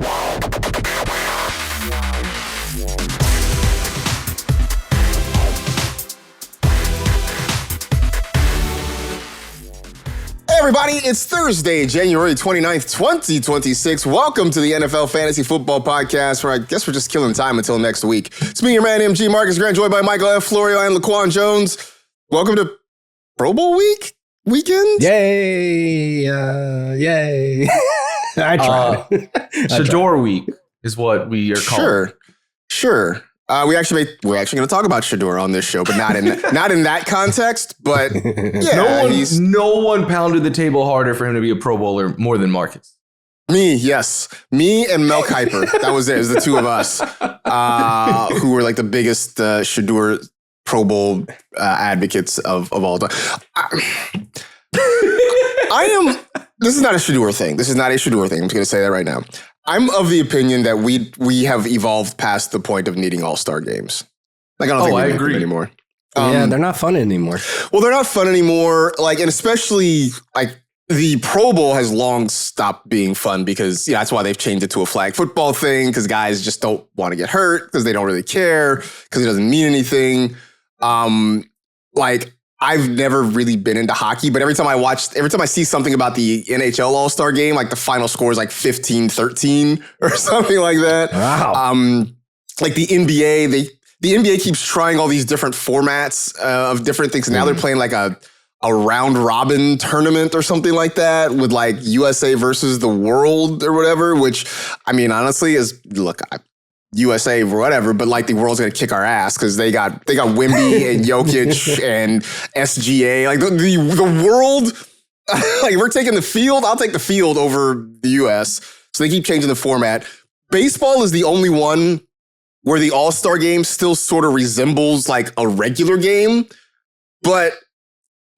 Everybody, it's Thursday, January 29th, 2026. Welcome to the NFL Fantasy Football Podcast, where I guess we're just killing time until next week. It's me, your man, MG Marcas Grant, joined by Michael F. Florio and LaQuan Jones. Welcome to Pro Bowl weekend? Yay! Yay! I tried. Shador week is what we are calling. Sure. We're actually going to talk about Shador on this show, but not in that context. But yeah, no one pounded the table harder for him to be a Pro Bowler more than Marcus. Me and Mel Kiper. That was it. It was the two of us who were like the biggest Shador Pro Bowl advocates of all time. This is not a Shador thing. I'm just going to say that right now. I'm of the opinion that we have evolved past the point of needing all-star games. Like, I don't think we need them anymore. Yeah, they're not fun anymore. Well, they're not fun anymore. Like, and especially like the Pro Bowl has long stopped being fun because that's why they've changed it to a flag football thing, because guys just don't want to get hurt because they don't really care because it doesn't mean anything. I've never really been into hockey, but every time I see something about the NHL All-Star game, like the final score is like 15-13 or something like that. Wow. Like the NBA, the NBA keeps trying all these different formats of different things. And now they're playing like a round robin tournament or something like that with like USA versus the world or whatever, which I mean, honestly USA or whatever, but like the world's gonna kick our ass because they got Wemby and Jokic and SGA. Like the world, like we're taking the field. I'll take the field over the US. So they keep changing the format. Baseball is the only one where the All-Star game still sort of resembles like a regular game, but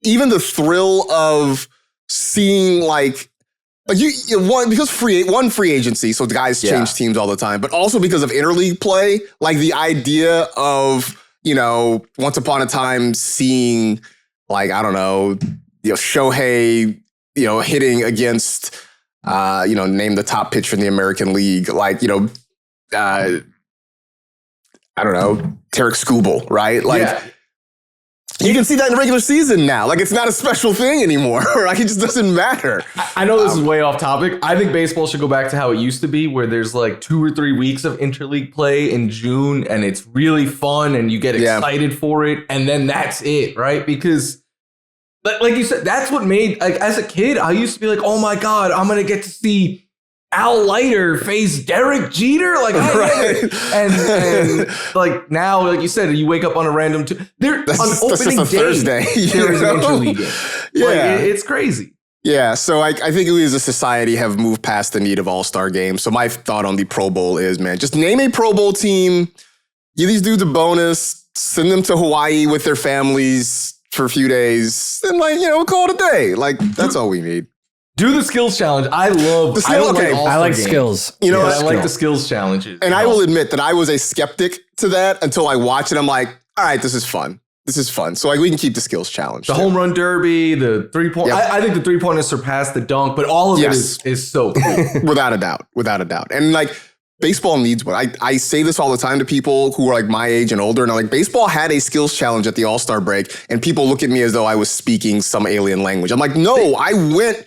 even the thrill of seeing like because free agency, so the guys change teams all the time, but also because of interleague play, like the idea of, once upon a time seeing like, I don't know, Shohei, hitting against, name the top pitcher in the American League, like, I don't know, Tarek Skubal, right? Like, you can see that in the regular season now. Like, it's not a special thing anymore. Like, it just doesn't matter. I know this is way off topic. I think baseball should go back to how it used to be, where there's like 2 or 3 weeks of interleague play in June, and it's really fun, and you get excited for it, and then that's it, right? Because, like you said, that's what made, like, as a kid, I used to be like, oh my God, I'm going to get to see Al Leiter face Derek Jeter, like, and like now, like you said, you wake up on a random on opening day. Thursday, there is an interleague game. Yeah, like, it's crazy. Yeah, so I think we as a society have moved past the need of all-star games. So my thought on the Pro Bowl is, man, just name a Pro Bowl team, give these dudes a bonus, send them to Hawaii with their families for a few days, and we'll call it a day. Like, that's all we need. Do the skills challenge. I like skills. I like the skills challenges. And I will admit that I was a skeptic to that until I watched it. I'm like, all right, this is fun. So like, we can keep the skills challenge. The home run derby, the 3-point. Yep. I think the 3-pointer surpassed the dunk, but all of it is so cool. Without a doubt. And like, baseball needs one. I say this all the time to people who are like my age and older, and I'm like, baseball had a skills challenge at the All-Star break, and people look at me as though I was speaking some alien language. I'm like, no, I went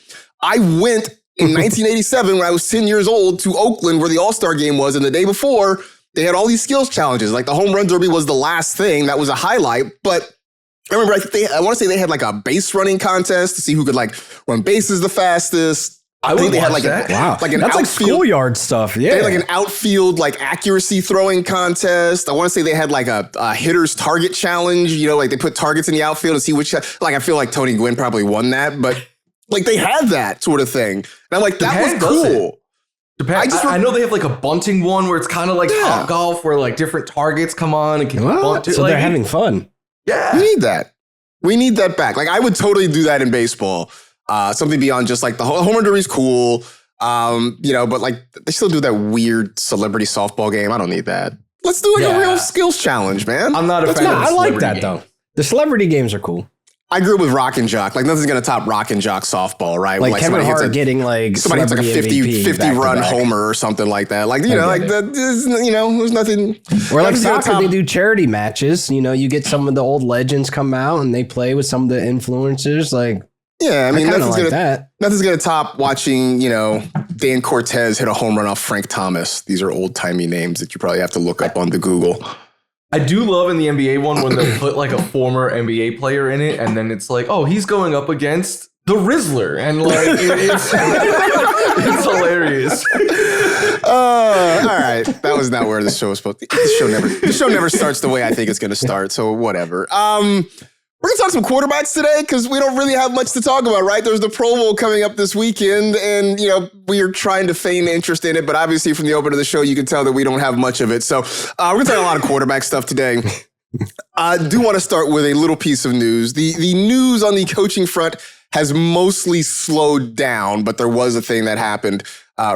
in 1987 when I was 10 years old to Oakland where the All-Star game was, and the day before they had all these skills challenges. Like the home run derby was the last thing that was a highlight, but I remember I want to say they had like a base running contest to see who could like run bases the fastest. I think they had like that's outfield, like schoolyard stuff. Yeah, they had like an outfield like accuracy throwing contest. I want to say they had like a hitter's target challenge. Like they put targets in the outfield to see which. Like I feel like Tony Gwynn probably won that, but like they had that sort of thing. And I'm like, that was cool. I know they have like a bunting one where it's kind of like Top Golf, where like different targets come on and can bunt. So they're having fun. Yeah, we need that. We need that back. Like I would totally do that in baseball. Something beyond just like the home run derby is cool. But like they still do that weird celebrity softball game. I don't need that. Let's do like a real skills challenge, man. I'm not a fan of the I like celebrity that game. though. The celebrity games are cool. I grew up with Rock and Jock. Like nothing's gonna top Rock and Jock softball, right? Like Kevin Hart getting like somebody hits like a 50 run homer or something like that. Like there's nothing. Or like soccer, they do charity matches. You get some of the old legends come out and they play with some of the influencers. Like yeah, I mean nothing's gonna top watching Dan Cortez hit a home run off Frank Thomas. These are old timey names that you probably have to look up on the Google. I do love in the NBA one when they'll put like a former NBA player in it, and then it's like, oh, he's going up against the Rizzler, and like it's hilarious. All right, that was not where the show was supposed to. The show never starts the way I think it's going to start. So whatever. We're going to talk some quarterbacks today because we don't really have much to talk about, right? There's the Pro Bowl coming up this weekend, and, we are trying to feign interest in it, but obviously from the open of the show, you can tell that we don't have much of it. So we're going to talk a lot of quarterback stuff today. I do want to start with a little piece of news. The news on the coaching front has mostly slowed down, but there was a thing that happened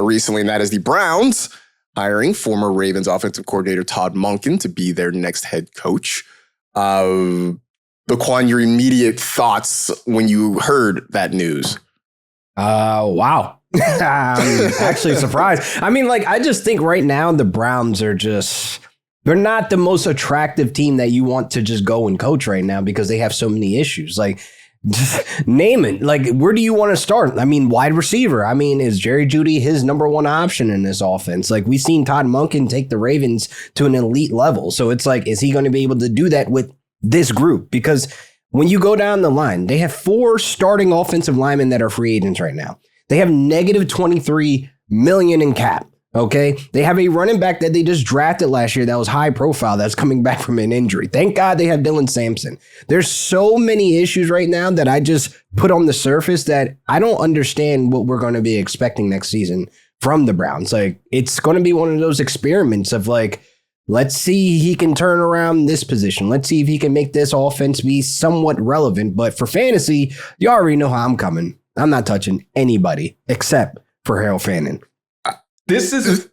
recently, and that is the Browns hiring former Ravens offensive coordinator Todd Monken to be their next head coach. LaQuan, your immediate thoughts when you heard that news? Wow. I'm actually surprised. I mean, I just think right now the Browns are they're not the most attractive team that you want to just go and coach right now because they have so many issues. Just name it. Where do you want to start? I mean, wide receiver. I mean, is Jerry Jeudy his number one option in this offense? We've seen Todd Monken take the Ravens to an elite level. So it's is he going to be able to do that with this group? Because when you go down the line, they have 4 starting offensive linemen that are free agents right now. They have negative $23 million in cap. Okay. They have a running back that they just drafted last year that was high profile that's coming back from an injury. Thank God they have Dylan Sampson. There's so many issues right now that I just put on the surface that I don't understand what we're going to be expecting next season from the Browns. It's going to be one of those experiments of let's see he can turn around this position. Let's see if he can make this offense be somewhat relevant. But for fantasy, you already know how I'm coming. I'm not touching anybody except for Harold Fannin. This is...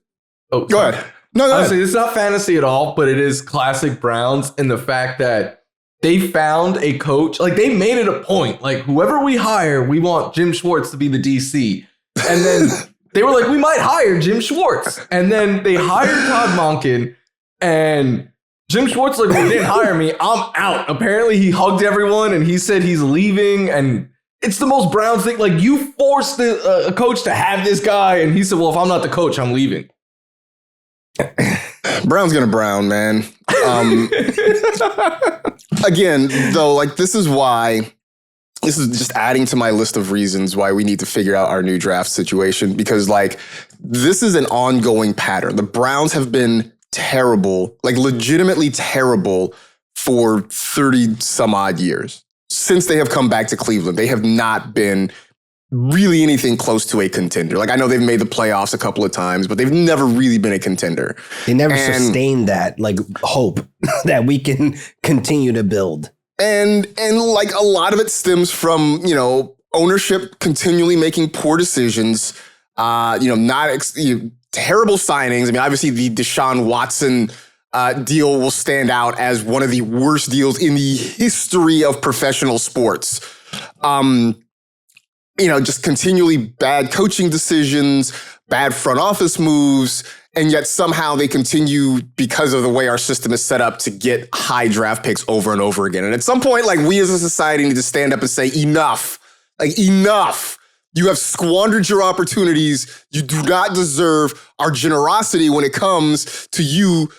Oh, go ahead. No, go honestly, it's not fantasy at all, but it is classic Browns in the fact that they found a coach. They made it a point. Whoever we hire, we want Jim Schwartz to be the DC. And then they were like, we might hire Jim Schwartz. And then they hired Todd Monken. And Jim Schwartz, well, you didn't hire me. I'm out. Apparently, he hugged everyone and he said he's leaving. And it's the most Browns thing. You forced a coach to have this guy. And he said, well, if I'm not the coach, I'm leaving. Brown's gonna Brown, man. Again, though, this is just adding to my list of reasons why we need to figure out our new draft situation. Because, this is an ongoing pattern. The Browns have been terrible, legitimately terrible for 30 some odd years. Since they have come back to Cleveland, they have not been really anything close to a contender. I know they've made the playoffs a couple of times, but they've never really been a contender. They never sustained that, hope that we can continue to build. And a lot of it stems from, ownership continually making poor decisions, terrible signings. I mean, obviously the Deshaun Watson deal will stand out as one of the worst deals in the history of professional sports. Just continually bad coaching decisions, bad front office moves, and yet somehow they continue, because of the way our system is set up, to get high draft picks over and over again. And at some point, we as a society need to stand up and say, enough. Enough. You have squandered your opportunities. You do not deserve our generosity when it comes to you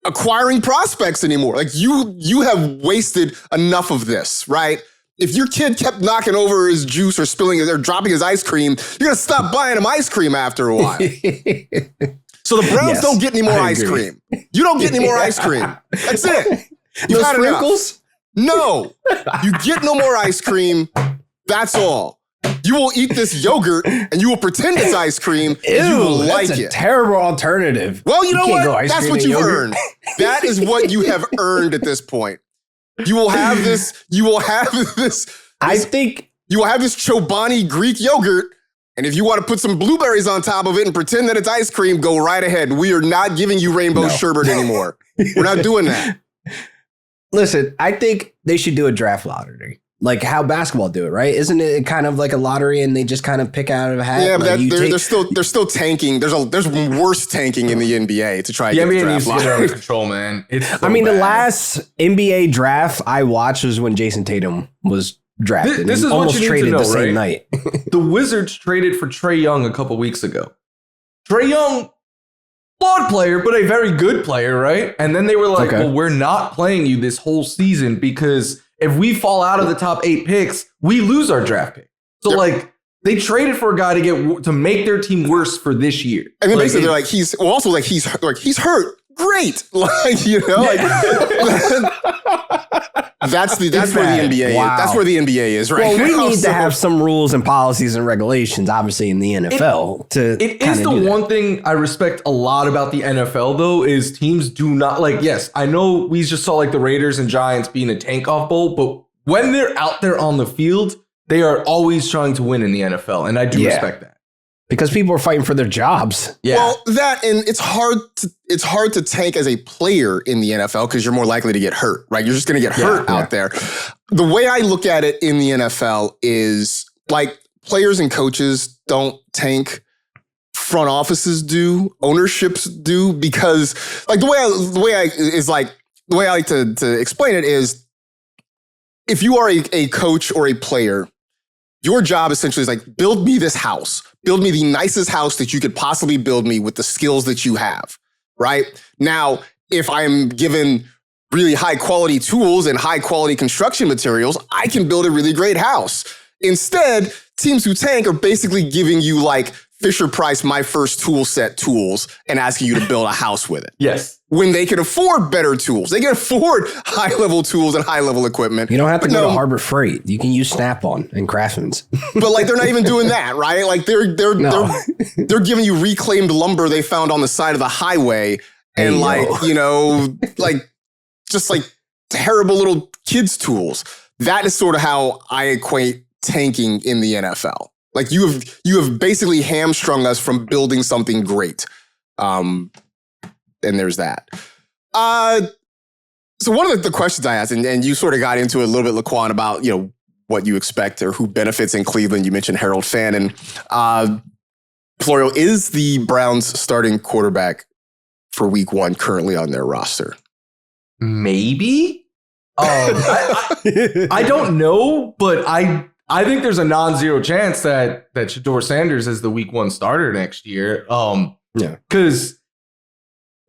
acquiring prospects anymore. You have wasted enough of this, right? If your kid kept knocking over his juice or spilling it or dropping his ice cream, you're going to stop buying him ice cream after a while. So the Browns don't get any more ice cream. You don't get any more ice cream. That's it. You've had sprinkles? No. You get no more ice cream. That's all. You will eat this yogurt and you will pretend it's ice cream. Ew, and you will that's like a it. terrible alternative. Well, you know what? That's what you've earned. That is what you have earned at this point. You will have this. You will have this. I think you will have this Chobani Greek yogurt. And if you want to put some blueberries on top of it and pretend that it's ice cream, go right ahead. We are not giving you rainbow sherbet anymore. We're not doing that. Listen, I think they should do a draft lottery. like how basketball do it, right? Isn't it kind of like a lottery and they just kind of pick out of a hat? Yeah, but like they're still tanking. There's worse tanking in the NBA to try to get the draft needs to get it under control, man. It's so the bad. last NBA draft I watched was when Jason Tatum was drafted. This is what you need traded to know, the same right? night. The Wizards traded for Trae Young a couple weeks ago. Trae Young, flawed player, but a very good player, right? And then they were like, well, we're not playing you this whole season because if we fall out of the top 8 picks, we lose our draft pick. So like they traded for a guy to make their team worse for this year. And then basically they're like, he's hurt. Great. Like, you know, like that's where the NBA is. That's where the NBA is right now. Well, we need to have some rules and policies and regulations, obviously, in the NFL. It is the one thing I respect a lot about the NFL, though, is teams do not like, yes, I know we just saw like the Raiders and Giants being a tank-off bowl, but when they're out there on the field, they are always trying to win in the NFL. And I do respect that. Because people are fighting for their jobs. Yeah. Well, that and it's hard to tank as a player in the NFL because you're more likely to get hurt, right? You're just going to get hurt out there. The way I look at it in the NFL is like players and coaches don't tank. Front offices do, ownerships do, because like the way I like to explain it is if you are a coach or a player, your job essentially is like, build me this house. Build me the nicest house that you could possibly build me with the skills that you have, right? Now, if I'm given really high quality tools and high quality construction materials, I can build a really great house. Instead, teams who tank are basically giving you like Fisher Price, my first tool set tools and asking you to build a house with it. Yes. When they can afford better tools. They can afford high-level tools and high-level equipment. You don't have to go to Harbor Freight. You can use Snap-on and Craftsman's. But like they're not even doing that, right? Like they're giving you reclaimed lumber they found on the side of the highway and just like terrible little kids' tools. That is sort of how I equate tanking in the NFL. Like you have basically hamstrung us from building something great. And there's that. So one of the questions I asked, and you sort of got into it a little bit, LaQuan, about, you know, what you expect or who benefits in Cleveland. You mentioned Harold Fannin. Florio, is the Browns starting quarterback for week 1 currently on their roster? Maybe. I don't know, but I think there's a non-zero chance that Shedeur Sanders is the week 1 starter next year. Because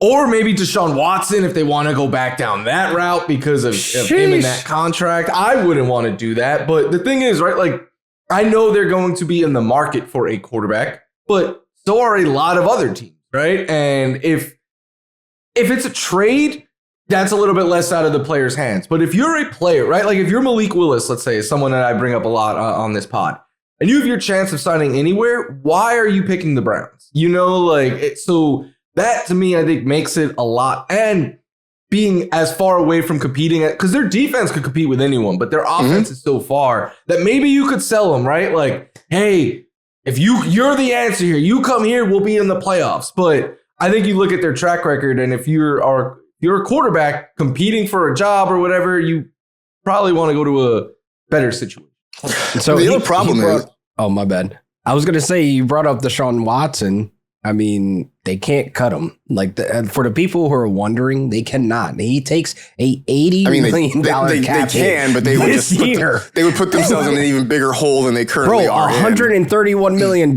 or maybe Deshaun Watson if they want to go back down that route because of him in that contract. I wouldn't want to do that. But the thing is, right, like I know they're going to be in the market for a quarterback, but so are a lot of other teams, right? And if it's a trade, that's a little bit less out of the player's hands. But if you're a player, right, like if you're Malik Willis, let's say, is someone that I bring up a lot on this pod, and you have your chance of signing anywhere, why are you picking the Browns? You know, like, so that to me, I think makes it a lot. And being as far away from competing, because their defense could compete with anyone, but their offense is so far that maybe you could sell them, right? Like, hey, if you're the answer here, you come here, we'll be in the playoffs. But I think you look at their track record, and if you're a quarterback competing for a job or whatever, you probably want to go to a better situation. So the other problem is... Oh, my bad. I was going to say, you brought up Deshaun Watson. I mean, they can't cut him. Like, for the people who are wondering, they cannot. He takes a $80 million cap they can, but they would just they would put themselves in an even bigger hole than they currently are. $131 million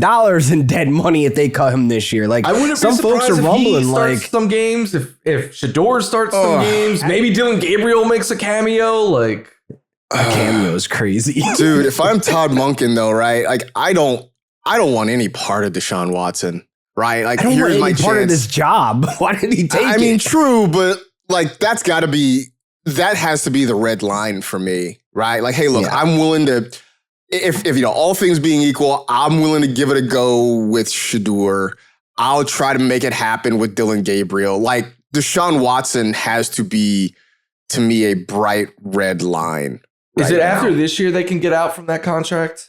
in dead money if they cut him this year. Like, I wouldn't some be folks are if rumbling he like some games. If Shedeur starts some games, maybe Dylan Gabriel makes a cameo. Like a cameo is crazy, dude. If I'm Todd Monken, though, right? Like, I don't want any part of Deshaun Watson. Right, like I don't here's want any my part chance. of this job. Why did he take it? I mean, true, but like that has to be the red line for me, right? Like, hey, look, I'm willing to, if you know, all things being equal, I'm willing to give it a go with Shedeur. I'll try to make it happen with Dylan Gabriel. Like, Deshaun Watson has to be, to me, a bright red line. Is it after this year they can get out from that contract?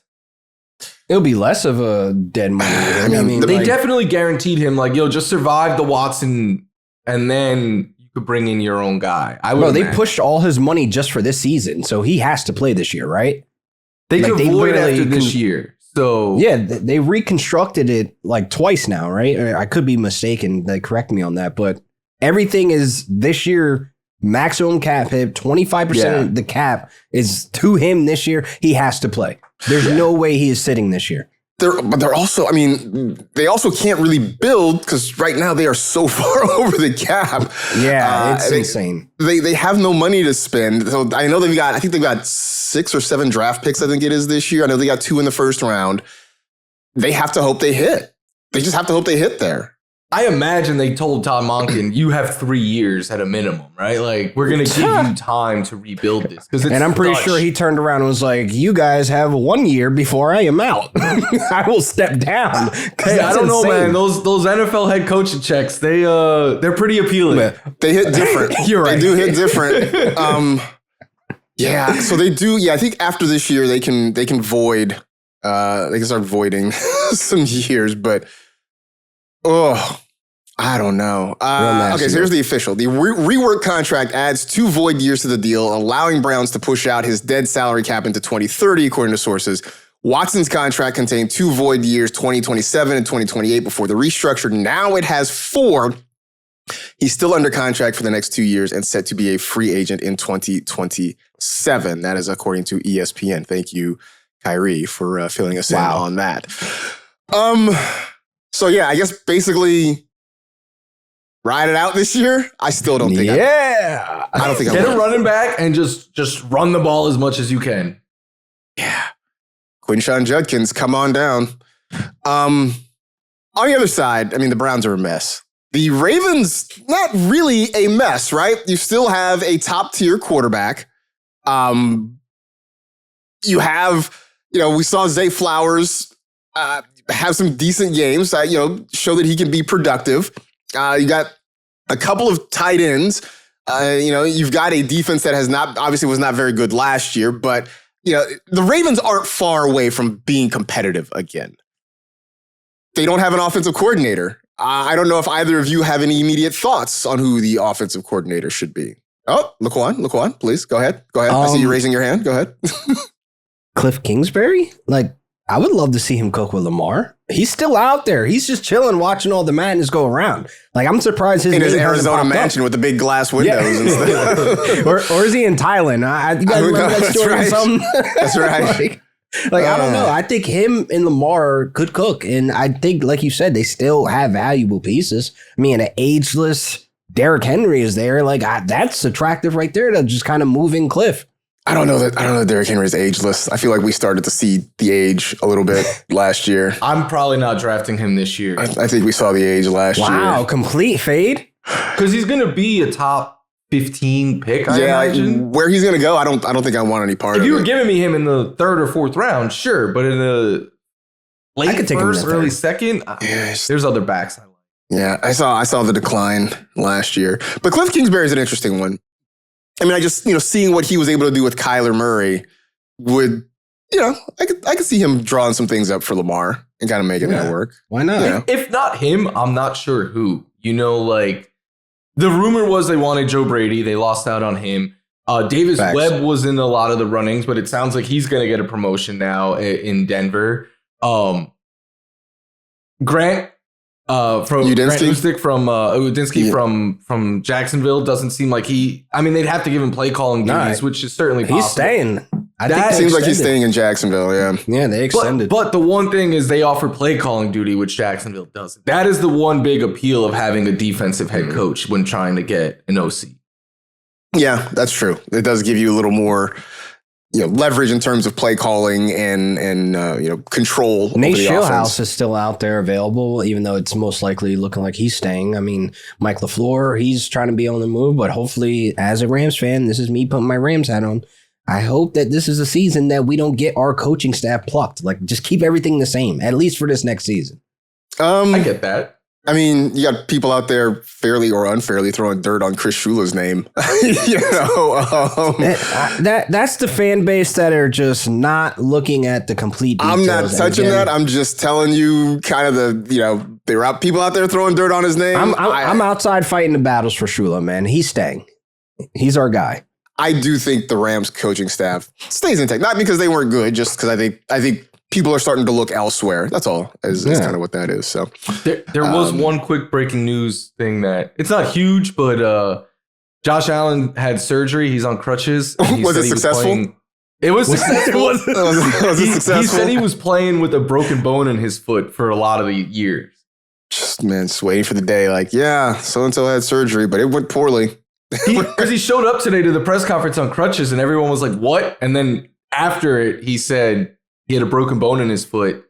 It'll be less of a dead money. I mean, they definitely guaranteed him, like, just survive the Watson, and then you could bring in your own guy. They pushed all his money just for this season, so he has to play this year, right? They could void after this year. So yeah, they reconstructed it like twice now, right? I could be mistaken. They correct me on that, but everything is this year. Maximum cap hit, 25% of the cap is to him this year. He has to play. There's no way he is sitting this year. But they're also, I mean, they also can't really build because right now they are so far over the cap. Yeah, it's insane. They have no money to spend. So I know I think they've got 6 or 7 draft picks, I think it is this year. I know they got 2 in the first round. They have to hope they hit. They just have to hope they hit there. I imagine they told Todd Monken, you have 3 years at a minimum, right? Like, we're going to give you time to rebuild this. And I'm pretty sure he turned around and was like, you guys have 1 year before I am out. I will step down. Hey, I don't know, man. Those NFL head coaching checks, they're pretty appealing. But they hit different. You're right. They do hit different. Yeah. So they do. Yeah. I think after this year, they can void. They can start voiding some years, but I don't know. Okay, so here's the official. The rework contract adds 2 void years to the deal, allowing Browns to push out his dead salary cap into 2030, according to sources. Watson's contract contained 2 void years, 2027 and 2028, before the restructure. Now it has 4. He's still under contract for the next 2 years and set to be a free agent in 2027. That is according to ESPN. Thank you, Kyrie, for filling us in on that. So yeah, I guess basically ride it out this year. I still don't think. Yeah, I don't think. Get a running back and just run the ball as much as you can. Yeah, Quinshon Judkins, come on down. On the other side, I mean, the Browns are a mess. The Ravens, not really a mess, right? You still have a top tier quarterback. You have, we saw Zay Flowers have some decent games, show that he can be productive. You got a couple of tight ends. You've got a defense that was not very good last year, but the Ravens aren't far away from being competitive again. They don't have an offensive coordinator. I don't know if either of you have any immediate thoughts on who the offensive coordinator should be. Oh, LaQuan, please go ahead. I see you raising your hand. Go ahead. Cliff Kingsbury? I would love to see him cook with Lamar. He's still out there. He's just chilling, watching all the madness go around. I'm surprised in his Arizona mansion with the big glass windows and stuff. or is he in Thailand? You guys remember that story or something? That's right. I don't know. I think him and Lamar could cook, and I think, like you said, they still have valuable pieces. I mean, an ageless Derrick Henry is there. That's attractive right there to just kind of move in Cliff. I don't know that Derrick Henry is ageless. I feel like we started to see the age a little bit last year. I'm probably not drafting him this year. I think we saw the age last year. Wow, complete fade? Because he's going to be a top 15 pick, I imagine. Where he's going to go, I don't think I want any part of it. If you were giving me him in the 3rd or 4th round, sure. But in the late first, early second, there's other backs I like. Yeah, I saw the decline last year. But Cliff Kingsbury is an interesting one. I mean, I just, seeing what he was able to do with Kyler Murray would, I could see him drawing some things up for Lamar and kind of making that work. Why not? If not him, I'm not sure who. The rumor was they wanted Joe Brady. They lost out on him. Davis Webb was in a lot of the runnings, but it sounds like he's going to get a promotion now in Denver. Grant Udinsky from Jacksonville doesn't seem like they'd have to give him play calling duties, which is certainly possible. He's staying. It seems like he's staying in Jacksonville, yeah. Yeah, they extended. But the one thing is they offer play calling duty, which Jacksonville doesn't. That is the one big appeal of having a defensive head coach when trying to get an OC. Yeah, that's true. It does give you a little more leverage in terms of play calling and control. Nate Schillhouse is still out there available, even though it's most likely looking like he's staying. I mean, Mike LaFleur, he's trying to be on the move, but hopefully, as a Rams fan, this is me putting my Rams hat on. I hope that this is a season that we don't get our coaching staff plucked. Just keep everything the same, at least for this next season. I get that. I mean, you got people out there fairly or unfairly throwing dirt on Chris Shula's name. That's the fan base that are just not looking at the complete details. I'm not touching that. I'm just telling you kind of there are people out there throwing dirt on his name. I'm outside fighting the battles for Shula, man. He's staying. He's our guy. I do think the Rams coaching staff stays intact, not because they weren't good, just because I think people are starting to look elsewhere. That's all. Is kind of what that is. So there was one quick breaking news thing that it's not huge, but Josh Allen had surgery. He's on crutches. Was it successful? It was successful. Was it successful? He said he was playing with a broken bone in his foot for a lot of the years. Just waiting for the day. Like, yeah, so and so had surgery, but it went poorly. Because he showed up today to the press conference on crutches, and everyone was like, "What?" And then after it, he said he had a broken bone in his foot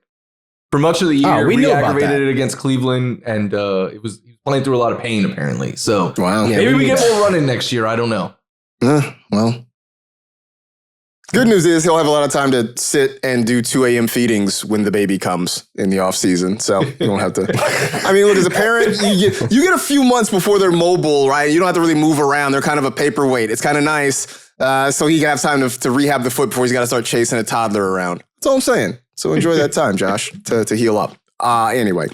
for much of the year. We re-aggravated it against Cleveland, and he was playing through a lot of pain apparently. So wow, maybe we get more running next year. I don't know. Well, good news is he'll have a lot of time to sit and do 2 a.m. feedings when the baby comes in the off season. So you don't have to. I mean, look, as a parent, you get a few months before they're mobile, right? You don't have to really move around. They're kind of a paperweight. It's kind of nice. So he can have time to rehab the foot before he's got to start chasing a toddler around. That's all I'm saying. So enjoy that time, Josh, to heal up. Anyway,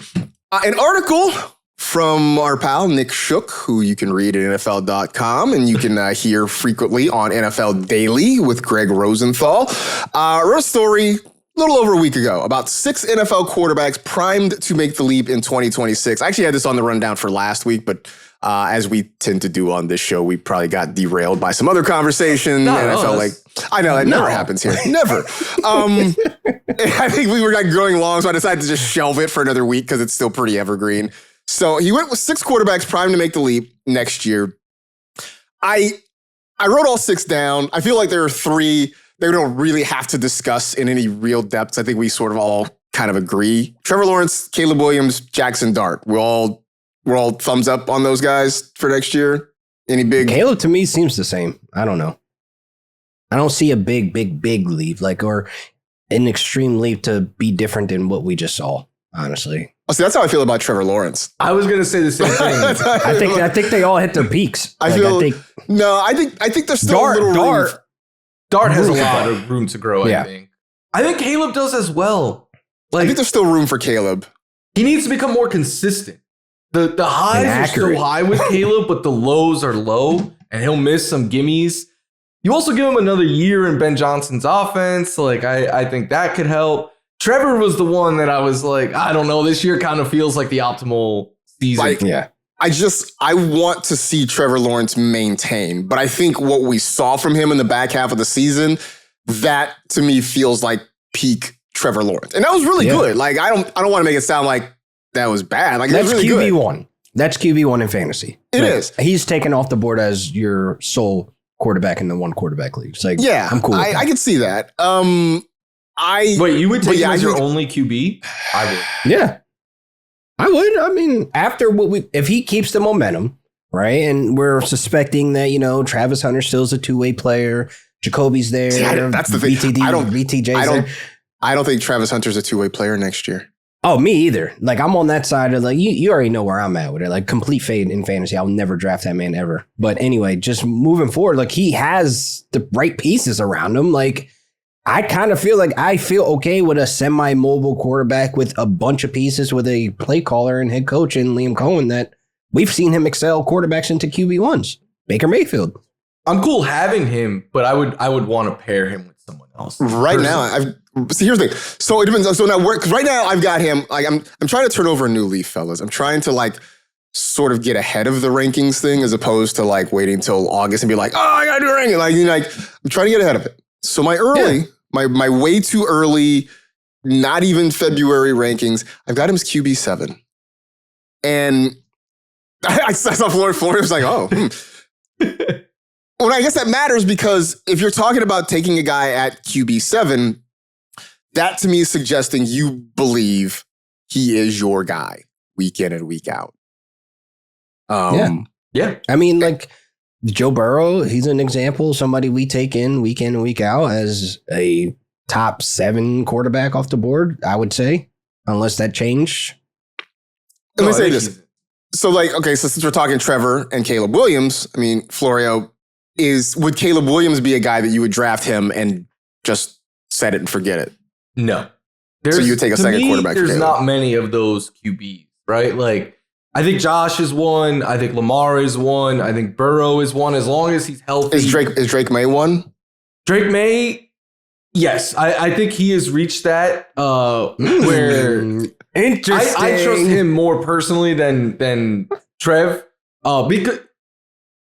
an article from our pal Nick Shook, who you can read at NFL.com and you can hear frequently on NFL Daily with Greg Rosenthal, wrote a story a little over a week ago about 6 NFL quarterbacks primed to make the leap in 2026. I actually had this on the rundown for last week, but as we tend to do on this show, we probably got derailed by some other conversation. And I felt like, I know that never happens here. Never. I think we were growing long, so I decided to just shelve it for another week because it's still pretty evergreen. So he went with 6 quarterbacks primed to make the leap next year. I wrote all 6 down. I feel like there are 3 that we don't really have to discuss in any real depth. I think we sort of all kind of agree. Trevor Lawrence, Caleb Williams, Jackson Dart. We're all thumbs up on those guys for next year. Any big? Caleb to me seems the same. I don't know. I don't see a big leap or an extreme leap to be different than what we just saw, honestly. Oh, see, that's how I feel about Trevor Lawrence. I was going to say the same thing. I think they all hit their peaks. I think there's still a little room. Dart has a lot of room to grow, I think. I think Caleb does as well. I think there's still room for Caleb. He needs to become more consistent. The highs are still high with Caleb, but the lows are low, and he'll miss some gimmies. You also give him another year in Ben Johnson's offense. I think that could help. Trevor was the one that I was like, I don't know. This year kind of feels like the optimal season. I want to see Trevor Lawrence maintain, but I think what we saw from him in the back half of the season, that to me feels like peak Trevor Lawrence. And that was really good. I don't want to make it sound like that was bad. That's really QB1. Good. That's QB1 in fantasy. It is. He's taken off the board as your sole quarterback in the 1 quarterback league. It's I'm cool. I can see that. Wait, you would take him as your only QB? I would. Yeah, I would. I mean, after if he keeps the momentum, right, and we're suspecting that Travis Hunter still is a 2-way player, Jacoby's there. See, that's the thing. VTJ's I don't think Travis Hunter's a 2-way player next year. Oh, me either. I'm on that side of you already know where I'm at with it. Complete fade in fantasy. I'll never draft that man ever. But anyway, just moving forward, he has the right pieces around him. I kind of feel I feel okay with a semi-mobile quarterback with a bunch of pieces with a play caller and head coach and Liam Cohen that we've seen him excel quarterbacks into QB1s. Baker Mayfield. I'm cool having him, but I would want to pair him with someone else. Right now, here's the thing. So it depends. So now, because right now I've got him. I'm trying to turn over a new leaf, fellas. I'm trying to sort of get ahead of the rankings thing as opposed to waiting till August and be like, oh, I gotta do a ranking. I'm trying to get ahead of it. So my way too early, not even February rankings, I've got him as QB7. And I saw Florio was like, oh. Well, I guess that matters because if you're talking about taking a guy at QB7, that to me is suggesting you believe he is your guy week in and week out. Yeah. I mean, Joe Burrow, he's an example, somebody we take in and week out as a top 7 quarterback off the board, I would say, unless that changed. Let me say this. So, like, okay, so since we're talking Trevor and Caleb Williams, I mean, Florio, would Caleb Williams be a guy that you would draft him and just set it and forget it? No. So you would take a second quarterback. There's not many of those QBs, right? Like, I think Josh is one. I think Lamar is one. I think Burrow is one. As long as he's healthy. Is Drake May one? Drake May, yes. I think he has reached that where interesting. I trust him more personally than Trev. Because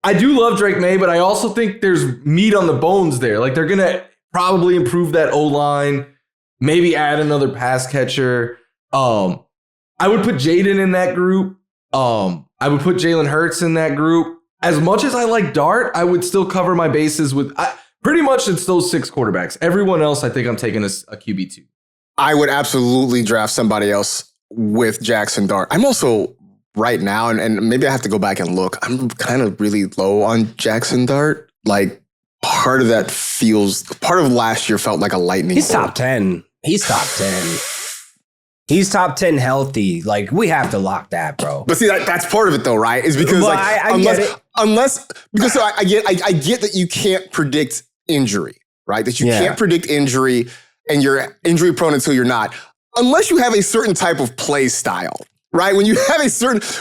I do love Drake May, but I also think there's meat on the bones there. Like, they're gonna probably improve that O-line, maybe add another pass catcher. I would put Jaden in that group. I would put Jalen Hurts in that group. As much as I like Dart, I would still cover my bases with pretty much it's those 6 quarterbacks. Everyone else, I think I'm taking a QB2. I would absolutely draft somebody else with Jackson Dart. I'm also right now, and maybe I have to go back and look, I'm kind of really low on Jackson Dart. Like, part of last year felt like a lightning He's bolt. top 10. He's top 10. He's top 10 healthy. Like, we have to lock that, bro. But see, that's part of it though, right? Is because Well, because I get that you can't predict injury, right? That you can't predict injury and you're injury prone until you're not. Unless you have a certain type of play style, right? When you have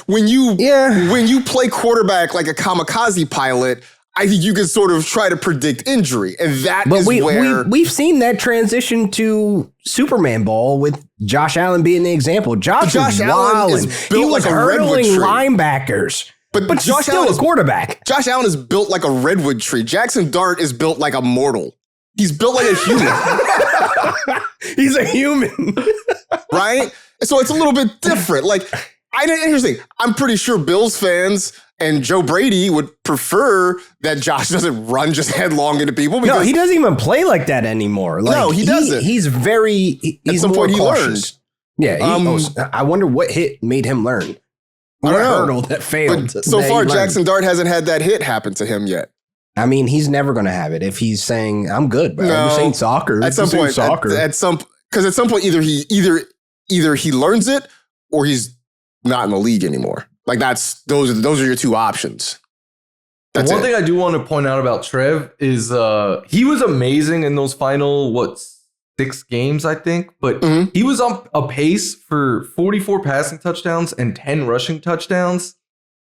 when you play quarterback like a kamikaze pilot, I think you can sort of try to predict injury. And we've seen that transition to Superman ball with Josh Allen being the example. Josh Allen is built like a redwood tree. Linebackers. But Josh still a quarterback. Josh Allen is built like a redwood tree. Jackson Dart is built like a mortal. He's built like a human. He's a human. Right? So it's a little bit different. Like, here's the thing. I'm pretty sure Bills fans and Joe Brady would prefer that Josh doesn't run just headlong into people. No, he doesn't even play like that anymore. Like, no, he doesn't. He's At some point he learned. Yeah. I wonder what hit made him learn. I don't know. Hurdle that failed. But so far, Jackson Dart hasn't had that hit happen to him yet. I mean, he's never going to have it if he's saying, I'm good, bro. No, I'm saying soccer. At some point, because at some point, either he learns it or he's not in the league anymore. Like, those are your two options. That's one thing I do want to point out about Trev is he was amazing in those final 6 games, I think, but he was on a pace for 44 passing touchdowns and 10 rushing touchdowns,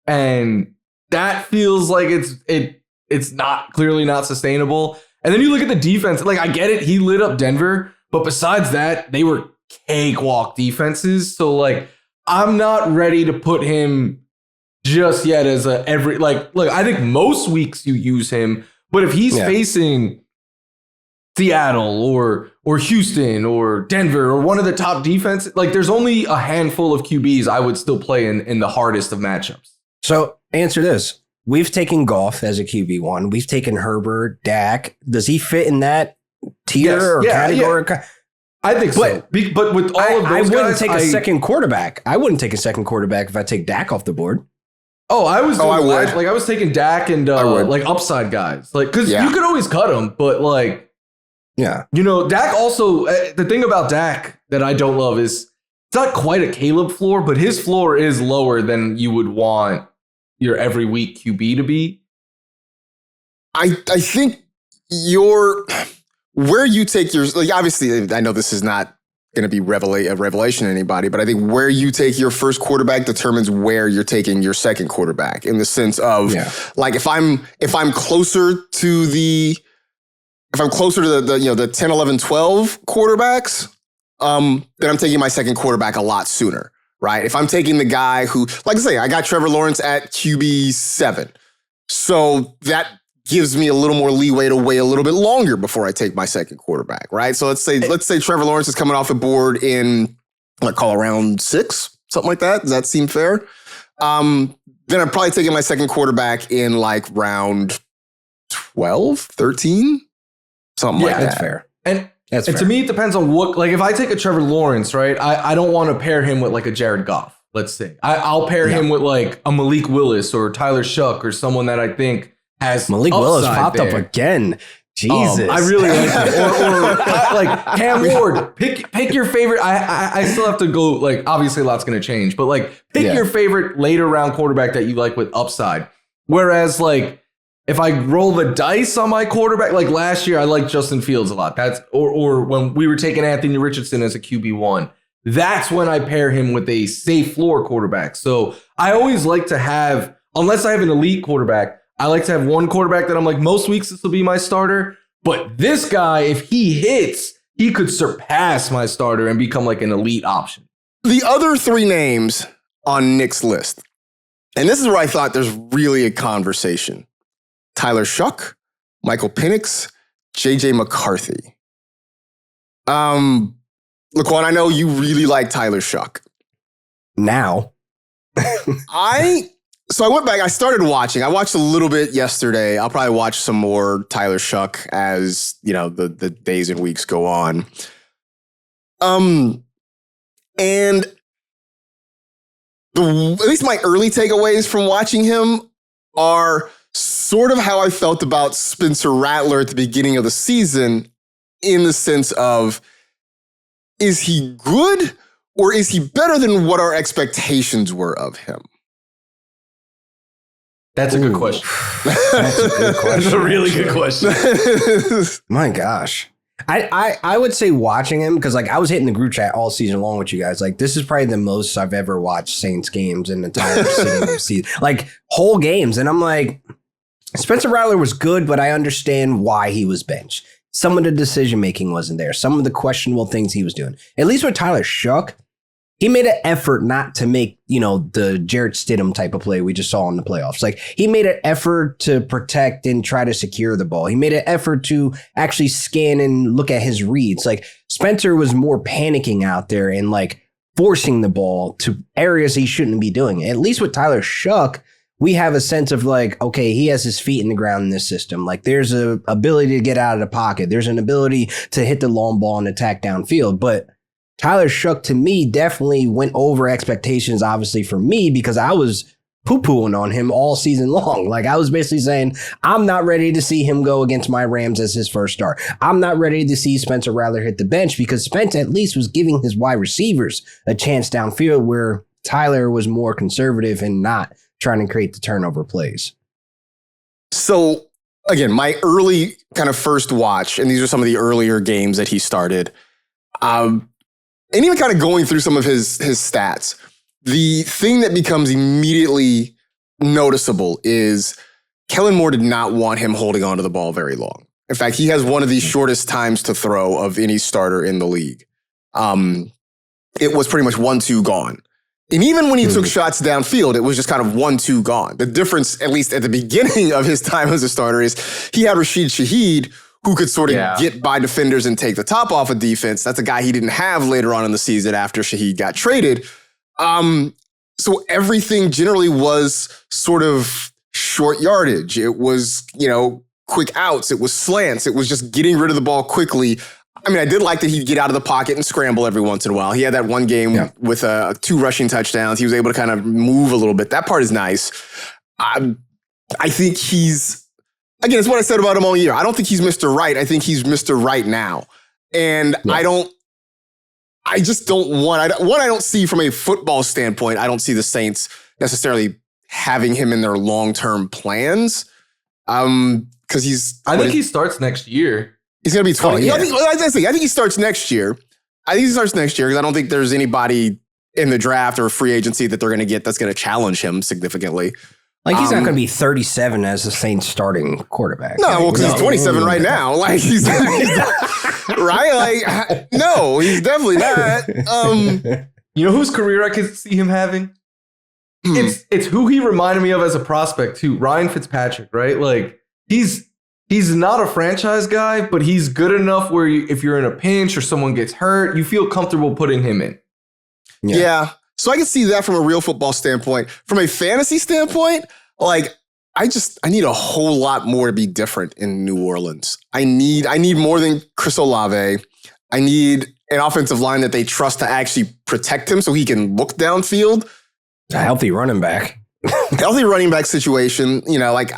and that feels like it's not clearly not sustainable. And then you look at the defense, like, I get it, he lit up Denver, but besides that, they were cakewalk defenses. So, like, I'm not ready to put him just yet as look, I think most weeks you use him, but if he's facing Seattle or Houston or Denver or one of the top defenses, like, there's only a handful of QBs I would still play in the hardest of matchups. So answer this. We've taken Goff as a QB1. We've taken Herbert, Dak. Does he fit in that tier or category? Yeah. I think so. But with all of those I wouldn't guys, take a second quarterback. I wouldn't take a second quarterback if I take Dak off the board. Oh, I was. I would. Like, I was taking Dak and like upside guys, like, because you could always cut them, but like, Dak also. The thing about Dak that I don't love is it's not quite a Caleb floor, but his floor is lower than you would want your every week QB to be. I think where you take your, like, obviously, I know this is not going to be a revelation to anybody, but I think where you take your first quarterback determines where you're taking your second quarterback, in the sense of like, if I'm closer to the 10, 11, 12 quarterbacks, then I'm taking my second quarterback a lot sooner, right? If I'm taking the guy who, like I say, I got Trevor Lawrence at QB7. So that gives me a little more leeway to wait a little bit longer before I take my second quarterback, right? So let's say Trevor Lawrence is coming off the board in, let's call around 6, something like that. Does that seem fair? Then I'm probably taking my second quarterback in like round 12, 13, something like that. That's fair. And to me, it depends on what, like, if I take a Trevor Lawrence, right, I don't want to pair him with like a Jared Goff, let's say. I'll pair him with like a Malik Willis or Tyler Shuck or someone that I think has Malik Willis popped there. up again. Jesus. I really like him. Or like Cam Ward. Pick your favorite. I still have to go, like, obviously a lot's going to change, but like pick your favorite later round quarterback that you like with upside. Whereas like if I roll the dice on my quarterback, like last year I liked Justin Fields a lot. That's or when we were taking Anthony Richardson as a QB1. That's when I pair him with a safe floor quarterback. So I always like to have, unless I have an elite quarterback, I like to have one quarterback that I'm like, most weeks this will be my starter. But this guy, if he hits, he could surpass my starter and become like an elite option. The other three names on Nick's list, and this is where I thought there's really a conversation. Tyler Shuck, Michael Penix, JJ McCarthy. LaQuan, I know you really like Tyler Shuck. Now. So I went back, I started watching. I watched a little bit yesterday. I'll probably watch some more Tyler Shuck as, you know, the days and weeks go on. And at least my early takeaways from watching him are sort of how I felt about Spencer Rattler at the beginning of the season, in the sense of, is he good or is he better than what our expectations were of him? That's a good question. That's a good question. That's a really good question. My gosh. I would say watching him, because like I was hitting the group chat all season long with you guys. Like this is probably the most I've ever watched Saints games in the entire season. Like whole games. And I'm like, Spencer Rattler was good, but I understand why he was benched. Some of the decision making wasn't there. Some of the questionable things he was doing. At least with Tyler Shuck, he made an effort not to make, you know, the Jarrett Stidham type of play we just saw in the playoffs. Like he made an effort to protect and try to secure the ball. He made an effort to actually scan and look at his reads. Like Spencer was more panicking out there and like forcing the ball to areas he shouldn't be doing. At least with Tyler Shuck, we have a sense of like, okay, he has his feet in the ground in this system. Like there's a ability to get out of the pocket. There's an ability to hit the long ball and attack downfield. But Tyler Shuck, to me, definitely went over expectations, obviously, for me, because I was poo-pooing on him all season long. Like, I was basically saying, I'm not ready to see him go against my Rams as his first start. I'm not ready to see Spencer Rattler hit the bench, because Spence at least was giving his wide receivers a chance downfield, where Tyler was more conservative and not trying to create the turnover plays. So, again, my early kind of first watch, and these are some of the earlier games that he started, and even kind of going through some of his stats, the thing that becomes immediately noticeable is Kellen Moore did not want him holding onto the ball very long. In fact, he has one of the shortest times to throw of any starter in the league. It was pretty much 1-2 gone. And even when he took shots downfield, it was just kind of 1-2 gone. The difference, at least at the beginning of his time as a starter, is he had Rashid Shaheed, who could sort of get by defenders and take the top off of defense. That's a guy he didn't have later on in the season after Shaheed got traded. So everything generally was sort of short yardage. It was, you know, quick outs. It was slants. It was just getting rid of the ball quickly. I mean, I did like that he'd get out of the pocket and scramble every once in a while. He had that one game with 2 rushing touchdowns. He was able to kind of move a little bit. That part is nice. I think he's, again, it's what I said about him all year. I don't think he's Mr. Right. I think he's Mr. Right now. And I don't see from a football standpoint, I don't see the Saints necessarily having him in their long-term plans. Because I think he starts next year. He's going to be 20. I think he starts next year. Because I don't think there's anybody in the draft or free agency that they're going to get that's going to challenge him significantly. Like, he's not going to be 37 as the Saints starting quarterback. No, well, because he's 27 right now. Like, he's right? Like, no, he's definitely not. You know whose career I could see him having? It's who he reminded me of as a prospect, too. Ryan Fitzpatrick, right? Like, he's not a franchise guy, but he's good enough where if you're in a pinch or someone gets hurt, you feel comfortable putting him in. Yeah. So I can see that from a real football standpoint. From a fantasy standpoint, like, I need a whole lot more to be different in New Orleans. I need more than Chris Olave. I need an offensive line that they trust to actually protect him so he can look downfield. A healthy running back. Healthy running back situation. You know, like,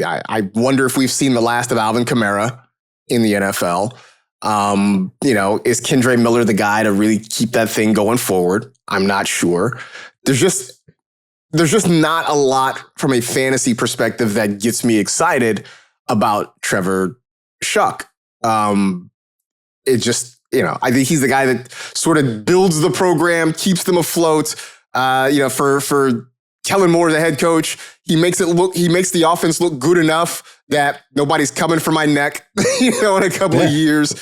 I wonder if we've seen the last of Alvin Kamara in the NFL. Is Kendre Miller the guy to really keep that thing going forward? I'm not sure. There's just not a lot from a fantasy perspective that gets me excited about Trevor Shuck. I think he's the guy that sort of builds the program, keeps them afloat. For Kellen Moore, the head coach, he makes the offense look good enough that nobody's coming for my neck, in a couple of years,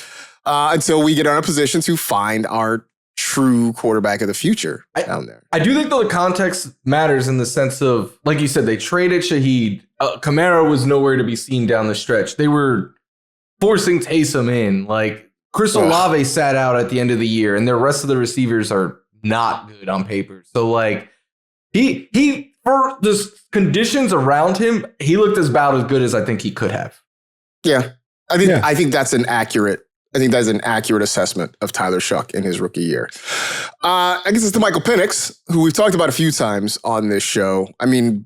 until we get in a position to find our true quarterback of the future down there. I do think though the context matters in the sense of, like you said, they traded Shaheed. Kamara was nowhere to be seen down the stretch. They were forcing Taysom in. Like Chris Olave sat out at the end of the year, and the rest of the receivers are not good on paper. So like he for the conditions around him, he looked about as good as I think he could have. Yeah, I think that's an accurate assessment of Tyler Shuck in his rookie year. I guess it's to Michael Penix, who we've talked about a few times on this show. I mean,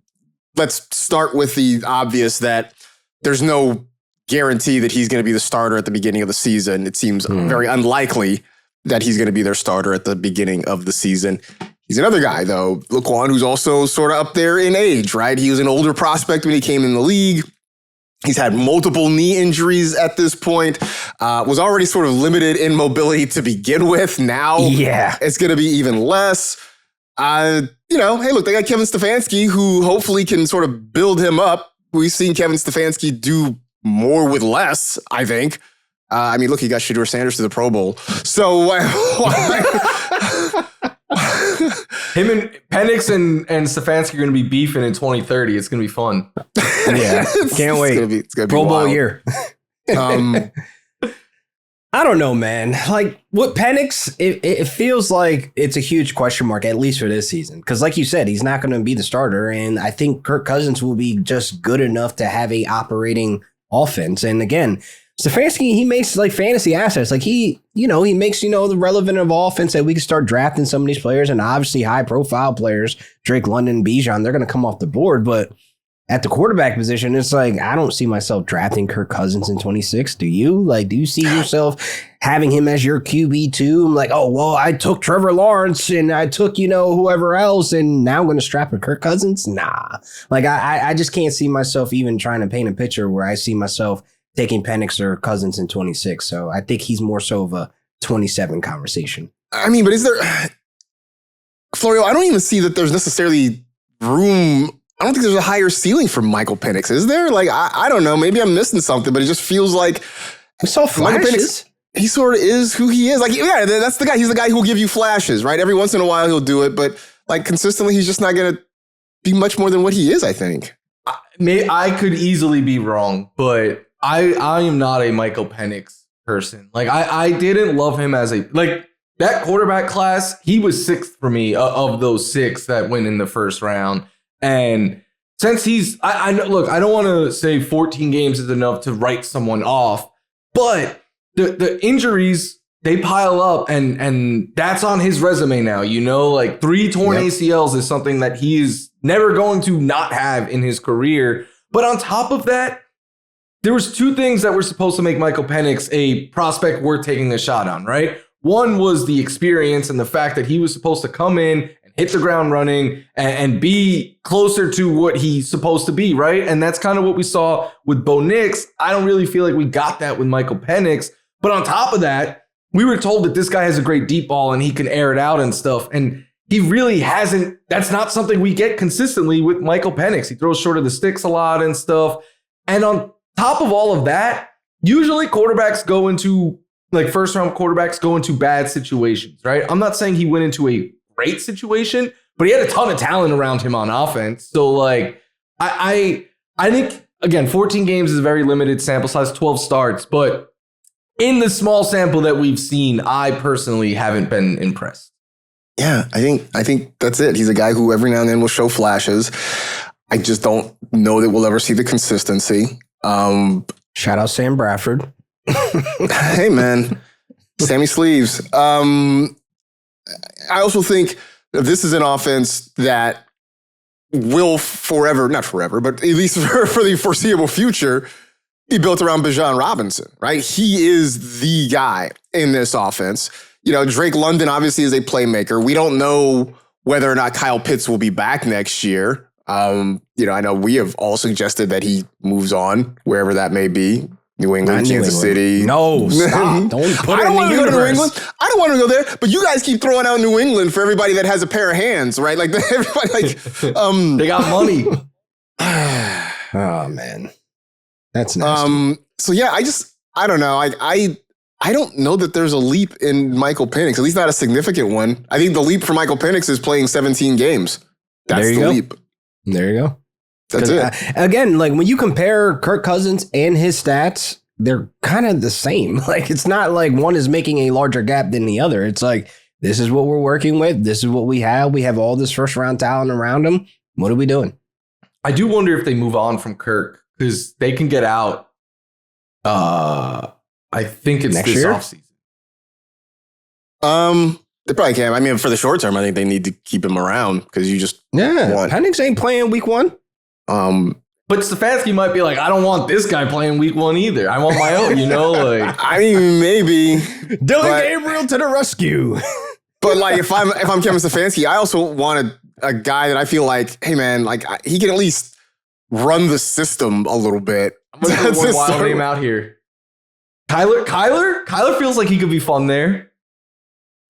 let's start with the obvious that there's no guarantee that he's going to be the starter at the beginning of the season. It seems very unlikely that he's going to be their starter at the beginning of the season. He's another guy, though, LaQuan, who's also sort of up there in age, right? He was an older prospect when he came in the league. He's had multiple knee injuries at this point, was already sort of limited in mobility to begin with. Now it's going to be even less. Hey, look, they got Kevin Stefanski, who hopefully can sort of build him up. We've seen Kevin Stefanski do more with less, I think. Look, he got Shedeur Sanders to the Pro Bowl. So him and Penix and Stefanski are going to be beefing in 2030. It's going to be fun. Yeah, can't wait. It's gonna be Pro Bowl wild. year. I don't know, man. Like what Penix, it feels like it's a huge question mark, at least for this season. Because like you said, he's not going to be the starter. And I think Kirk Cousins will be just good enough to have a operating offense. And again, Stefanski, he makes like fantasy assets. Like he makes, the relevant of offense that we can start drafting some of these players, and obviously high profile players, Drake London, Bijan, they're going to come off the board. But at the quarterback position, it's like, I don't see myself drafting Kirk Cousins in 26. Do you? Like, do you see yourself having him as your QB2? I'm like, oh, well, I took Trevor Lawrence and I took, whoever else, and now I'm going to strap a Kirk Cousins? Nah. Like, I just can't see myself even trying to paint a picture where I see myself taking Penix or Cousins in 26. So I think he's more so of a 27 conversation. I mean, but is there, Florio, I don't even see that there's necessarily room. I don't think there's a higher ceiling for Michael Penix, is there? Like, I don't know. Maybe I'm missing something, but it just feels like we saw flashes. Michael Penix, he sort of is who he is. Like, yeah, that's the guy. He's the guy who will give you flashes, right? Every once in a while he'll do it, but like consistently, he's just not going to be much more than what he is, I think. I could easily be wrong, but I am not a Michael Penix person. Like, I didn't love him as that quarterback class. He was sixth for me of those six that went in the first round. And since I look, I don't want to say 14 games is enough to write someone off, but the injuries, they pile up, and that's on his resume now. Like 3 torn ACLs is something that he is never going to not have in his career. But on top of that, there was 2 things that were supposed to make Michael Penix a prospect worth taking a shot on, right? One was the experience and the fact that he was supposed to come in and hit the ground running and be closer to what he's supposed to be, right? And that's kind of what we saw with Bo Nix. I don't really feel like we got that with Michael Penix. But on top of that, we were told that this guy has a great deep ball and he can air it out and stuff. And he really hasn't. That's not something we get consistently with Michael Penix. He throws short of the sticks a lot and stuff. And on top of all of that, usually quarterbacks go into, like first round quarterbacks go into bad situations, right? I'm not saying he went into a great situation, but he had a ton of talent around him on offense. So like, I think, again, 14 games is a very limited sample size, 12 starts, but in the small sample that we've seen, I personally haven't been impressed. Yeah, I think that's it. He's a guy who every now and then will show flashes. I just don't know that we'll ever see the consistency. Shout out Sam Bradford. Hey, man. Sammy Sleeves. I also think that this is an offense that will not forever, but at least for the foreseeable future, be built around Bijan Robinson, right? He is the guy in this offense. Drake London obviously is a playmaker. We don't know whether or not Kyle Pitts will be back next year. I know we have all suggested that he moves on wherever that may be. New England, Kansas City. No, stop. Don't put I don't want to go to New universe. England. I don't want to go there. But you guys keep throwing out New England for everybody that has a pair of hands, right? Like everybody, they got money. Oh man, that's nasty. So yeah, I don't know. I don't know that there's a leap in Michael Penix, at least not a significant one. I think the leap for Michael Penix is playing 17 games. That's the leap. There you go. That's it. Again, like when you compare Kirk Cousins and his stats, they're kind of the same. Like it's not like one is making a larger gap than the other. It's like, this is what we're working with. This is what we have. We have all this first round talent around him. What are we doing? I do wonder if they move on from Kirk because they can get out. I think it's Next this year? offseason. They probably can. I mean, for the short term, I think they need to keep him around because you just want. Penix ain't playing week 1. But Stefanski might be like, I don't want this guy playing week 1 either. I want my own, like. I mean, maybe. Dylan Gabriel to the rescue. But like, if I'm Kevin Stefanski, I also want a guy that I feel like, hey man, like he can at least run the system a little bit. I'm gonna put one wild name out here. Kyler feels like he could be fun there.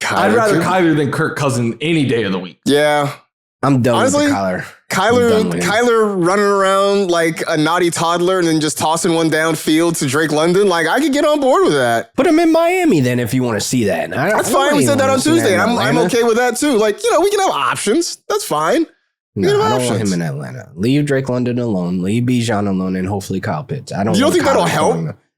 I'd rather Kyler than Kirk Cousins any day of the week. Yeah. I'm done Honestly, with Kyler. Kyler running around like a naughty toddler and then just tossing one downfield to Drake London. Like, I could get on board with that. Put him in Miami then if you want to see that. That's fine. We said that on Tuesday. I'm okay with that too. Like, we can have options. That's fine. No, I don't want him in Atlanta. Leave Drake London alone. Leave Bijan alone, and hopefully Kyle Pitts. You don't think that'll help?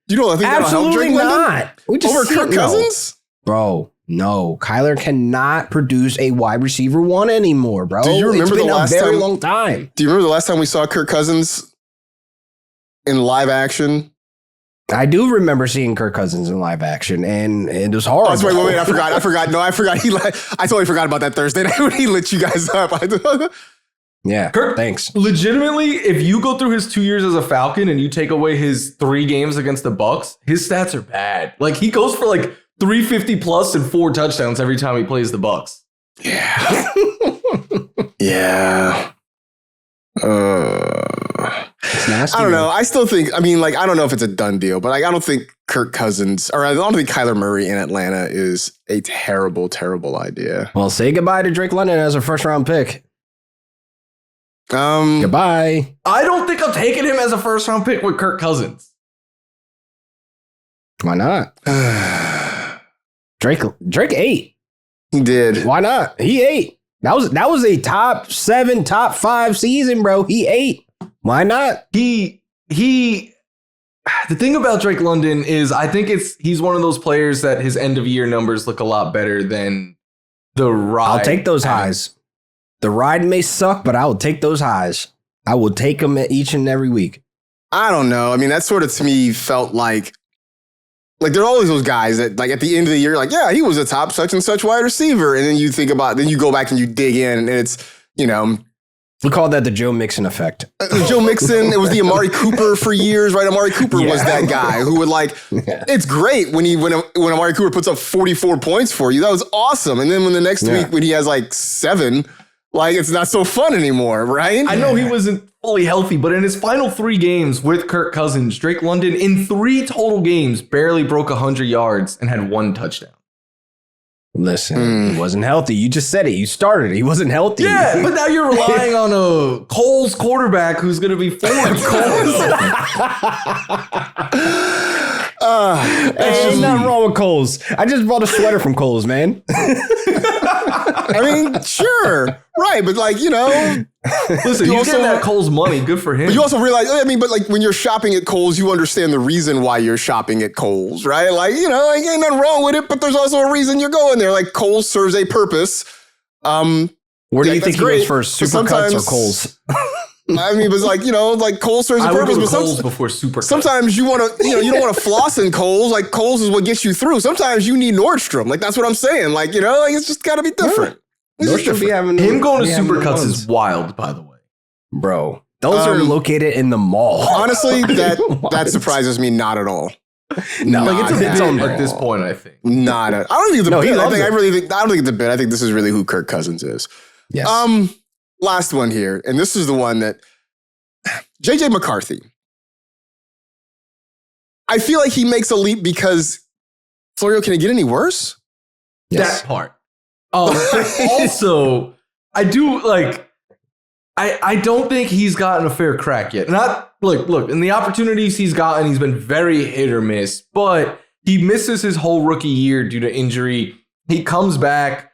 You don't think that'll help Drake London? Absolutely not. Over Kirk Cousins? Bro. No, Kyler cannot produce a wide receiver 1 anymore, bro. Do you remember it's been the last a very time, long time. Do you remember the last time we saw Kirk Cousins in live action? I do remember seeing Kirk Cousins in live action, and it was horrible. Oh, wait, I forgot. No, I forgot. I totally forgot about that Thursday night when he lit you guys up. Yeah, Kirk, thanks. Legitimately, if you go through his 2 years as a Falcon and you take away his 3 games against the Bucs, his stats are bad. Like, he goes for like 350 plus and 4 touchdowns every time he plays the Bucs. Yeah. Yeah. It's nasty. I don't know. I still think, I don't know if it's a done deal, but I don't think Kirk Cousins, or I don't think Kyler Murray in Atlanta is a terrible, terrible idea. Well, say goodbye to Drake London as a first round pick. Goodbye. I don't think I'm taking him as a first round pick with Kirk Cousins. Why not? Drake ate. He did. Why not? He ate. That was a top 7, top 5 season, bro. He ate. Why not? The thing about Drake London is I think he's one of those players that his end of year numbers look a lot better than the ride. I'll take those highs. The ride may suck, but I will take those highs. I will take them each and every week. I don't know. I mean, that sort of to me felt like there are always those guys that like at the end of the year, like, yeah, he was a top such and such wide receiver. And then you go back and you dig in and it's, we call that the Joe Mixon effect. Joe Mixon, it was the Amari Cooper for years, right? Amari Cooper was that guy who would it's great when Amari Cooper puts up 44 points for you. That was awesome. And then when the next week when he has 7, it's not so fun anymore, right? I know he wasn't fully healthy, but in his final 3 games with Kirk Cousins, Drake London in 3 total games barely broke 100 yards and had 1 touchdown. Listen, he wasn't healthy. You just said it. You started it. He wasn't healthy. Yeah, but now you're relying on a Coles quarterback who's going to be 40. There's nothing wrong with Coles. I just bought a sweater from Coles, man. I mean, sure. Right. But listen, you getting that Coles money. Good for him. But you also realize, when you're shopping at Kohl's, you understand the reason why you're shopping at Kohl's, right? Ain't nothing wrong with it, but there's also a reason you're going there. Kohl's serves a purpose. Where do you think he goes first? Supercuts or Kohl's? I mean, but Kohl's serves a purpose. But Kohl's before Supercuts. Sometimes you want to, you don't want to floss in Kohl's. Kohl's is what gets you through. Sometimes you need Nordstrom. That's what I'm saying. It's just got to be different. Him going to Supercuts is wild, by the way. Bro, those are located in the mall. Honestly, that surprises me not at all. No, like it's on at this point, I think. I don't think it's a bit. I don't think it's a bit. I think this is really who Kirk Cousins is. Yes. Last one here, and this is the one that JJ McCarthy. I feel like he makes a leap because Florio, can it get any worse? Yes. That part. Also, I do like. I don't think he's gotten a fair crack yet. Not look, in the opportunities he's gotten, he's been very hit or miss, but he misses his whole rookie year due to injury. He comes back.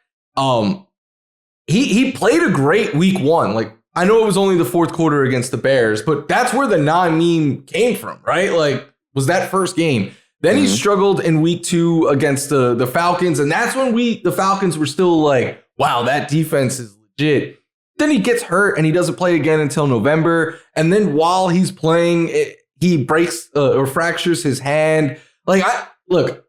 He played a great week one. Like, I know it was only the fourth quarter against the Bears, but that's where the non-meme came from, right? Like, was that first game. Then he struggled in week two against the Falcons, and that's when the Falcons were still like, wow, that defense is legit. Then he gets hurt and he doesn't play again until November. And then while he's playing, he breaks or fractures his hand. Like, you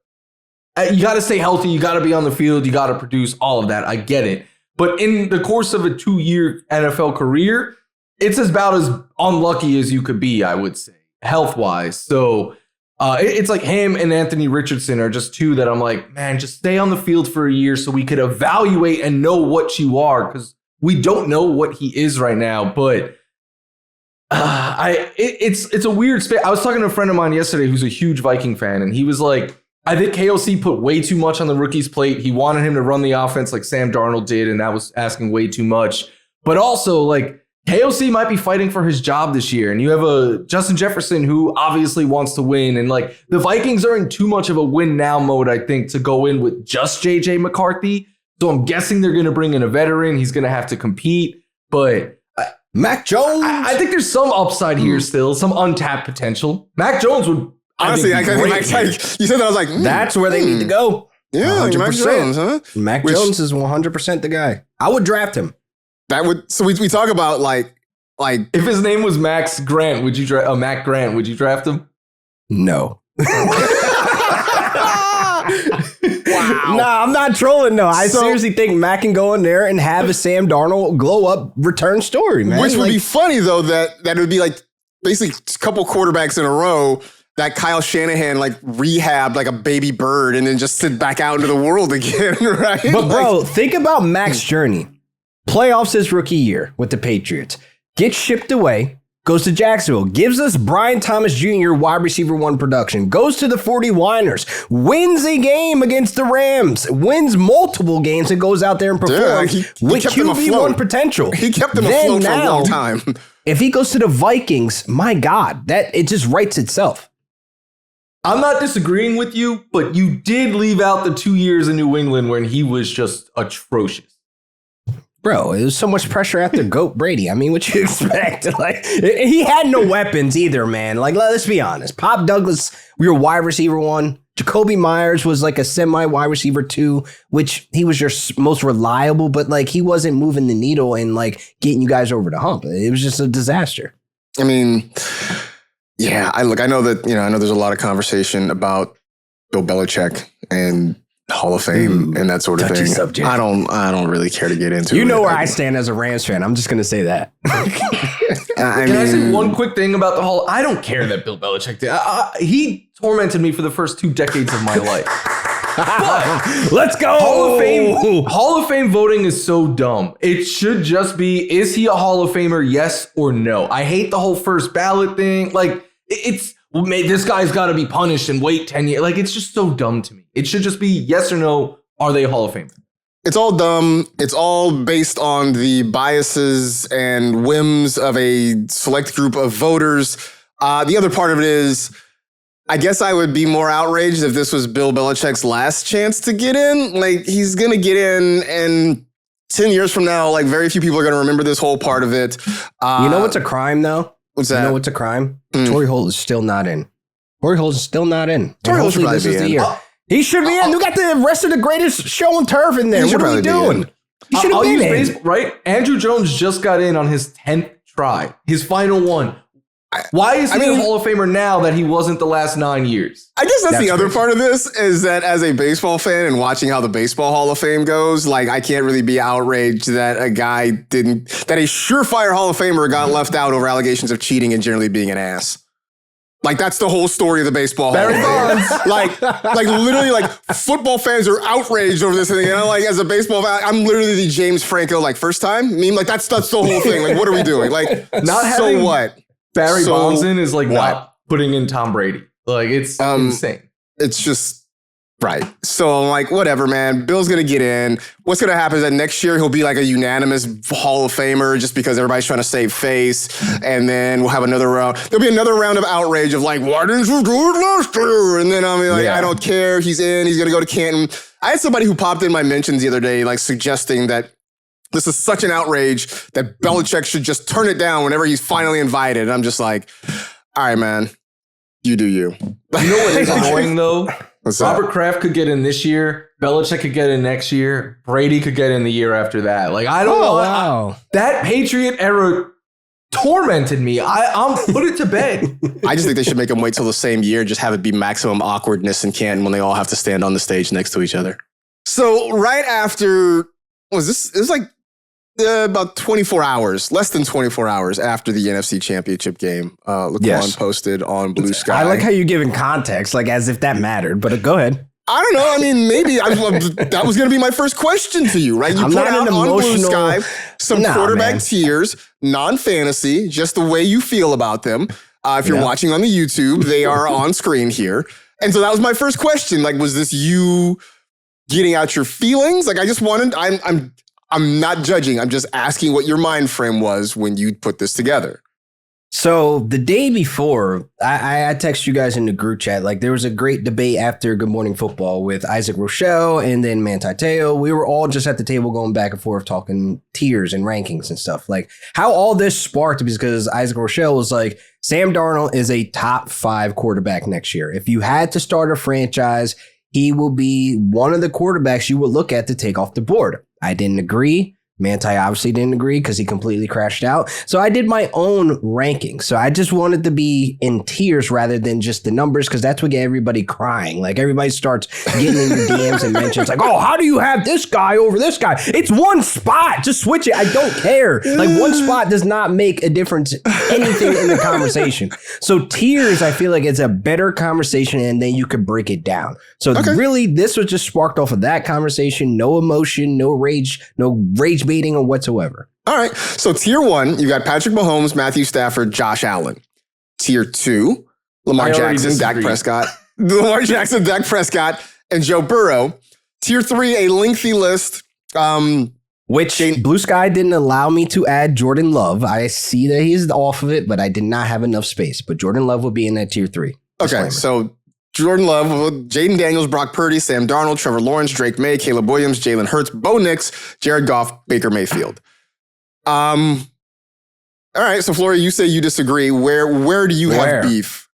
got to stay healthy. You got to be on the field. You got to produce all of that. I get it. But in the course of a 2-year NFL career, it's about as unlucky as you could be, I would say, health-wise. So it's like him and Anthony Richardson are just two that I'm like, man, just stay on the field for a year so we could evaluate and know what you are, because we don't know what he is right now. But it's a weird space. I was talking to a friend of mine yesterday who's a huge Viking fan, and he was like, I think KOC put way too much on the rookie's plate. He wanted him to run the offense like Sam Darnold did, and that was asking way too much. But also, like, KOC might be fighting for his job this year, and you have a Justin Jefferson who obviously wants to win, and like the Vikings are in too much of a win now mode, I think, to go in with just JJ McCarthy. So I'm guessing they're going to bring in a veteran. He's going to have to compete. But Mac Jones, I think there's some upside here still, some untapped potential. Mac Jones would honestly. You said that, I was like, that's where they need to go. Yeah, 100%. Mac Jones, huh? Mac Jones is 100% the guy. I would draft him. That would. So we talk about like if his name was Max Grant, would you draft Mac Grant? Would you draft him? No. Wow. Nah, I'm not trolling, no. I seriously think Mac can go in there and have a Sam Darnold glow up return story, man. Which would be funny, though, that it would be like basically a couple quarterbacks in a row that Kyle Shanahan like rehabbed like a baby bird and then just sit back out into the world again, right? But bro, think about Mac's journey. Playoffs his rookie year with the Patriots. Gets shipped away. Goes to Jacksonville, gives us Brian Thomas Jr. wide receiver 1 production, goes to the 49ers, wins a game against the Rams, wins multiple games and goes out there and performs with QB1 potential. He kept them afloat for a long time. If he goes to the Vikings, my God, that it just writes itself. I'm not disagreeing with you, but you did leave out the 2 years in New England when he was just atrocious. Bro, it was so much pressure after Goat Brady. I mean, what you expect? Like, he had no weapons either, man. Like, let's be honest. Pop Douglas, we were wide receiver 1. Jacoby Myers was like a semi-wide receiver 2, which he was your most reliable, but like he wasn't moving the needle and like getting you guys over the hump. It was just a disaster. I mean, yeah, I know that, I know there's a lot of conversation about Bill Belichick and Hall of Fame and that sort of thing. Subject. I don't really care to get into it. You know where I stand as a Rams fan. I'm just going to say that. Can I say one quick thing about the Hall? I don't care that Bill Belichick did. He tormented me for the first 2 decades of my life. But let's go. Hall of Fame voting is so dumb. It should just be, is he a Hall of Famer? Yes or no. I hate the whole first ballot thing. Like, this guy's got to be punished and wait 10 years. Like, it's just so dumb to me. It should just be yes or no. Are they a Hall of Famer? It's all dumb. It's all based on the biases and whims of a select group of voters. The other part of it is, I guess I would be more outraged if this was Bill Belichick's last chance to get in. Like, he's going to get in, and 10 years from now, like, very few people are going to remember this whole part of it. You know what's a crime, though? What's that? You know what's a crime? Torrey Holt is still not in. Torrey Holt is still not in. Torrey Holt should probably be in. He should be in. You got the rest of the greatest show on turf in there. What are we doing? He should have been in. Right? Andrew Jones just got in on his 10th try. His final one. Why is he a Hall of Famer now that he wasn't the last 9 years? I guess that's the other part of this is that as a baseball fan and watching how the Baseball Hall of Fame goes, like I can't really be outraged that a surefire Hall of Famer got left out over allegations of cheating and generally being an ass. Like that's the whole story of the Baseball Hall of Fame. like literally, like football fans are outraged over this thing. And I'm like, as a baseball fan, I'm literally the James Franco like first time meme. Like that's the whole thing. Like, what are we doing? Like, so what? Barry Bonds is like not putting in Tom Brady. Like it's insane. It's just right. So I'm like, whatever, man. Bill's going to get in. What's going to happen is that next year he'll be like a unanimous Hall of Famer just because everybody's trying to save face. And then we'll have another round. There'll be another round of outrage of like, why didn't you do it last year? And then I'll be like, I don't care. He's in. He's going to go to Canton. I had somebody who popped in my mentions the other day, like suggesting that this is such an outrage that Belichick should just turn it down whenever he's finally invited. And I'm just like, all right, man, you do you. You know what is annoying though? What's Robert that? Kraft could get in this year. Belichick could get in next year. Brady could get in the year after that. Like, I don't know. Wow. That Patriot era tormented me. I'm put it to bed. I just think they should make them wait till the same year, just have it be maximum awkwardness in Canton when they all have to stand on the stage next to each other. So right after, it was like about 24 hours, less than 24 hours after the NFC Championship game, LaQuan posted on Blue Sky. I like how you're giving context, like as if that mattered, but go ahead. I don't know. I mean, maybe that was going to be my first question to you, right? You I'm put not out an on Blue emotional- Sky some quarterback man. tiers, non-fantasy, just the way you feel about them. If you're watching on the YouTube, they are on screen here. And so that was my first question. Like, was this you getting out your feelings? Like, I just wanted, I'm not judging. I'm just asking what your mind frame was when you put this together. So the day before, I text you guys in the group chat. Like there was a great debate after Good Morning Football with Isaac Rochelle and then Manti Te'o. We were all just at the table going back and forth talking tiers and rankings and stuff. Like how all this sparked because Isaac Rochelle was like, Sam Darnold is a top 5 quarterback next year. If you had to start a franchise, he will be one of the quarterbacks you would look at to take off the board. I didn't agree. Manti obviously didn't agree because he completely crashed out. So I did my own ranking. So I just wanted to be in tiers rather than just the numbers because that's what get everybody crying. Like everybody starts getting in your DMs and mentions like, oh, how do you have this guy over this guy? It's one spot. Just switch it. I don't care. Like one spot does not make a difference, anything in the conversation. So tiers, I feel like it's a better conversation and then you could break it down. So really, this was just sparked off of that conversation. No emotion, no rage baiting or whatsoever. All right. So tier 1, you got Patrick Mahomes, Matthew Stafford, Josh Allen. Tier 2, Lamar Jackson, Dak Prescott, and Joe Burrow. Tier 3, a lengthy list. Which Blue Sky didn't allow me to add Jordan Love. I see that he's off of it, but I did not have enough space. But Jordan Love will be in that tier 3. Okay, so Jordan Love, Jaden Daniels, Brock Purdy, Sam Darnold, Trevor Lawrence, Drake May, Caleb Williams, Jalen Hurts, Bo Nix, Jared Goff, Baker Mayfield. All right, so Florio, you say you disagree. Where do you have beef?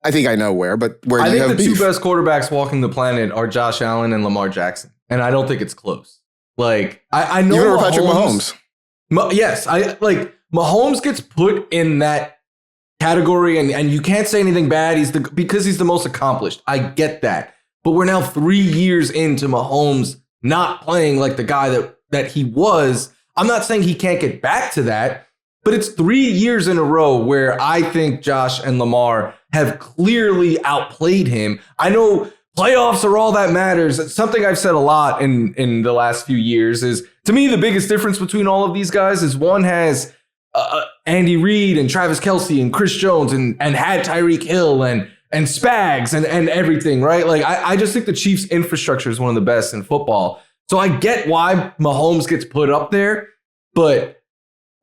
I think I know where, but where do you have beef? I think the 2 best quarterbacks walking the planet are Josh Allen and Lamar Jackson, and I don't think it's close. Like I know Even Patrick Mahomes. Yes, Mahomes gets put in that category, and you can't say anything bad. Because he's the most accomplished. I get that, but we're now 3 years into Mahomes not playing like the guy that he was. I'm not saying he can't get back to that, but it's 3 years in a row where I think Josh and Lamar have clearly outplayed him. I know playoffs are all that matters. It's something I've said a lot in the last few years is, to me, the biggest difference between all of these guys is one has Andy Reid and Travis Kelce and Chris Jones and had Tyreek Hill and Spags and everything, right? Like I just think the Chiefs' infrastructure is one of the best in football. So I get why Mahomes gets put up there, but